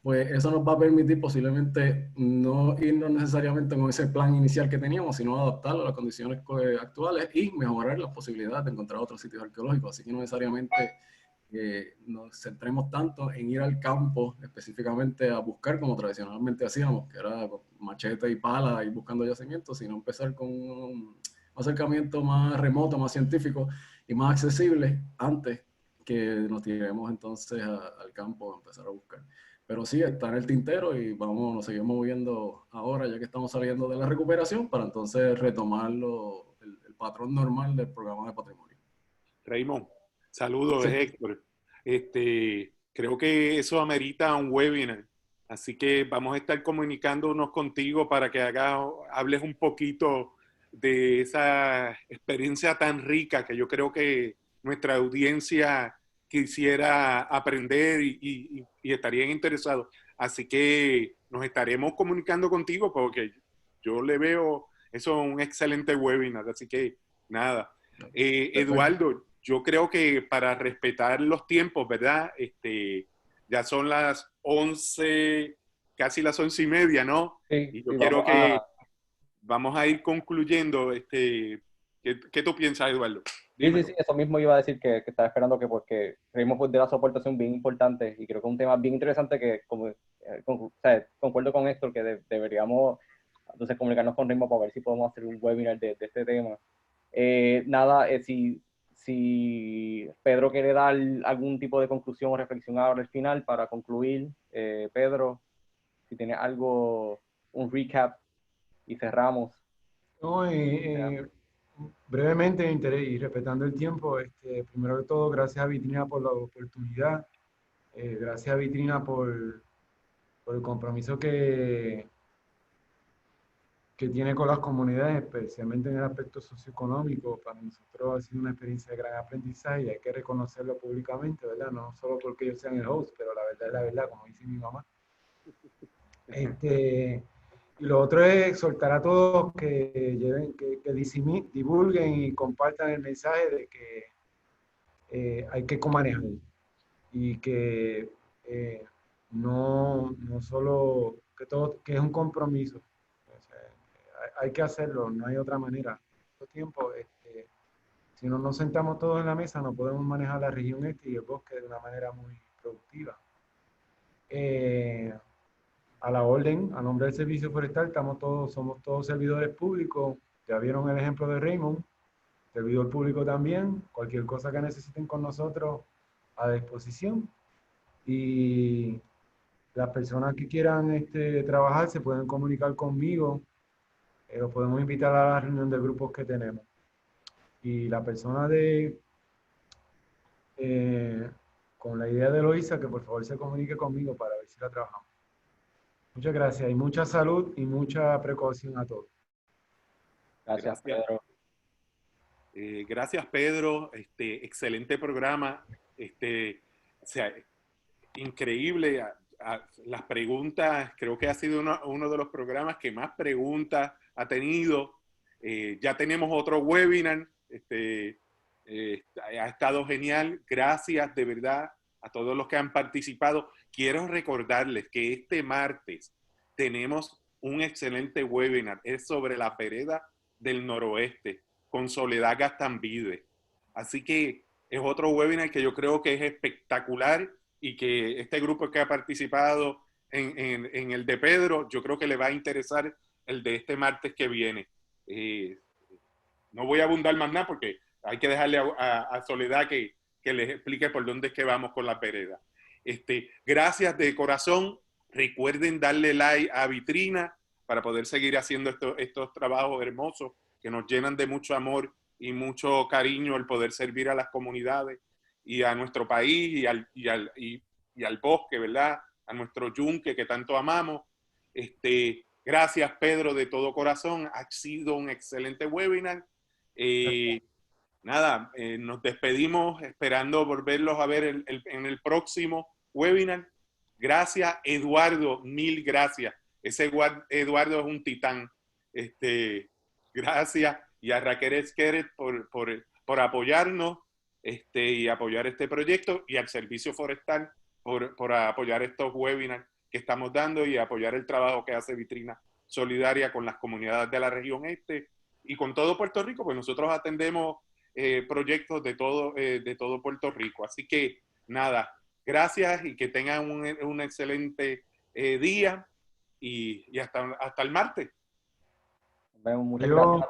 pues eso nos va a permitir posiblemente no irnos necesariamente con ese plan inicial que teníamos, sino adaptarlo a las condiciones actuales y mejorar las posibilidades de encontrar otros sitios arqueológicos. Así que no necesariamente nos centremos tanto en ir al campo específicamente a buscar como tradicionalmente hacíamos, que era con machete y pala y buscando yacimientos, sino empezar con un acercamiento más remoto, más científico y más accesible antes que nos tiremos entonces al campo a empezar a buscar. Pero sí, está en el tintero y nos seguimos moviendo ahora, ya que estamos saliendo de la recuperación, para entonces retomar el patrón normal del programa de patrimonio. Raymond, saludos, Sí. Héctor. Creo que eso amerita un webinar, así que vamos a estar comunicándonos contigo para que hables un poquito de esa experiencia tan rica que yo creo que nuestra audiencia quisiera aprender y estarían interesados. Así que nos estaremos comunicando contigo porque yo le veo eso un excelente webinar. Así que nada. Eduardo, yo creo que para respetar los tiempos, ¿verdad? Ya son las 11, casi las 11:30, ¿no? Sí, Y yo sí, quiero que vamos a ir concluyendo. ¿Qué tú piensas, Eduardo? Sí, eso mismo iba a decir que estaba esperando porque creímos pues, de la su aportación bien importante y creo que es un tema bien interesante que, como, concuerdo con Héctor, que deberíamos entonces comunicarnos con Ritmo para ver si podemos hacer un webinar de este tema. Si Pedro quiere dar algún tipo de conclusión o reflexión ahora al final para concluir, Pedro, si tiene algo, un recap y cerramos. No, brevemente y respetando el tiempo, primero de todo, gracias a Vitrina por la oportunidad, gracias a Vitrina por el compromiso que tiene con las comunidades, especialmente en el aspecto socioeconómico. Para nosotros ha sido una experiencia de gran aprendizaje y hay que reconocerlo públicamente, ¿verdad? No solo porque ellos sean el host, pero la verdad es la verdad, como dice mi mamá. Y lo otro es exhortar a todos que lleven, que divulguen y compartan el mensaje de que hay que comanejar y que no solo, que es un compromiso. O sea, hay que hacerlo, no hay otra manera. En estos tiempos, si no nos sentamos todos en la mesa, no podemos manejar la región y el bosque de una manera muy productiva. A la orden, a nombre del Servicio Forestal, somos todos servidores públicos. Ya vieron el ejemplo de Raymond, servidor público también. Cualquier cosa que necesiten con nosotros, a disposición. Y las personas que quieran trabajar se pueden comunicar conmigo. Los podemos invitar a la reunión de grupos que tenemos. Y la persona con la idea de Eloísa, que por favor se comunique conmigo para ver si la trabajamos. Muchas gracias y mucha salud y mucha precaución a todos. Gracias, Pedro. Gracias, Pedro. Excelente programa. O sea, increíble. Las preguntas, creo que ha sido uno de los programas que más preguntas ha tenido. Ya tenemos otro webinar. Ha estado genial. Gracias de verdad a todos los que han participado. Quiero recordarles que este martes tenemos un excelente webinar. Es sobre la vereda del noroeste con Soledad Gastambide. Así que es otro webinar que yo creo que es espectacular y que este grupo que ha participado en el de Pedro, yo creo que le va a interesar el de este martes que viene. No voy a abundar más nada porque hay que dejarle a Soledad que les explique por dónde es que vamos con la vereda. Gracias de corazón. Recuerden darle like a Vitrina para poder seguir haciendo estos trabajos hermosos que nos llenan de mucho amor y mucho cariño el poder servir a las comunidades y a nuestro país y al bosque, ¿verdad? A nuestro yunque que tanto amamos. Gracias, Pedro, de todo corazón. Ha sido un excelente webinar. Nos despedimos esperando volverlos a ver en el próximo webinar. Gracias, Eduardo, mil gracias. Ese Eduardo es un titán. Gracias. Y a Raquel Esqueret por apoyarnos y apoyar este proyecto, y al Servicio Forestal por apoyar estos webinars que estamos dando y apoyar el trabajo que hace Vitrina Solidaria con las comunidades de la región y con todo Puerto Rico, pues nosotros atendemos proyectos de todo Puerto Rico. Así que nada, gracias y que tengan un excelente día y hasta el martes. Nos vemos, muchas gracias.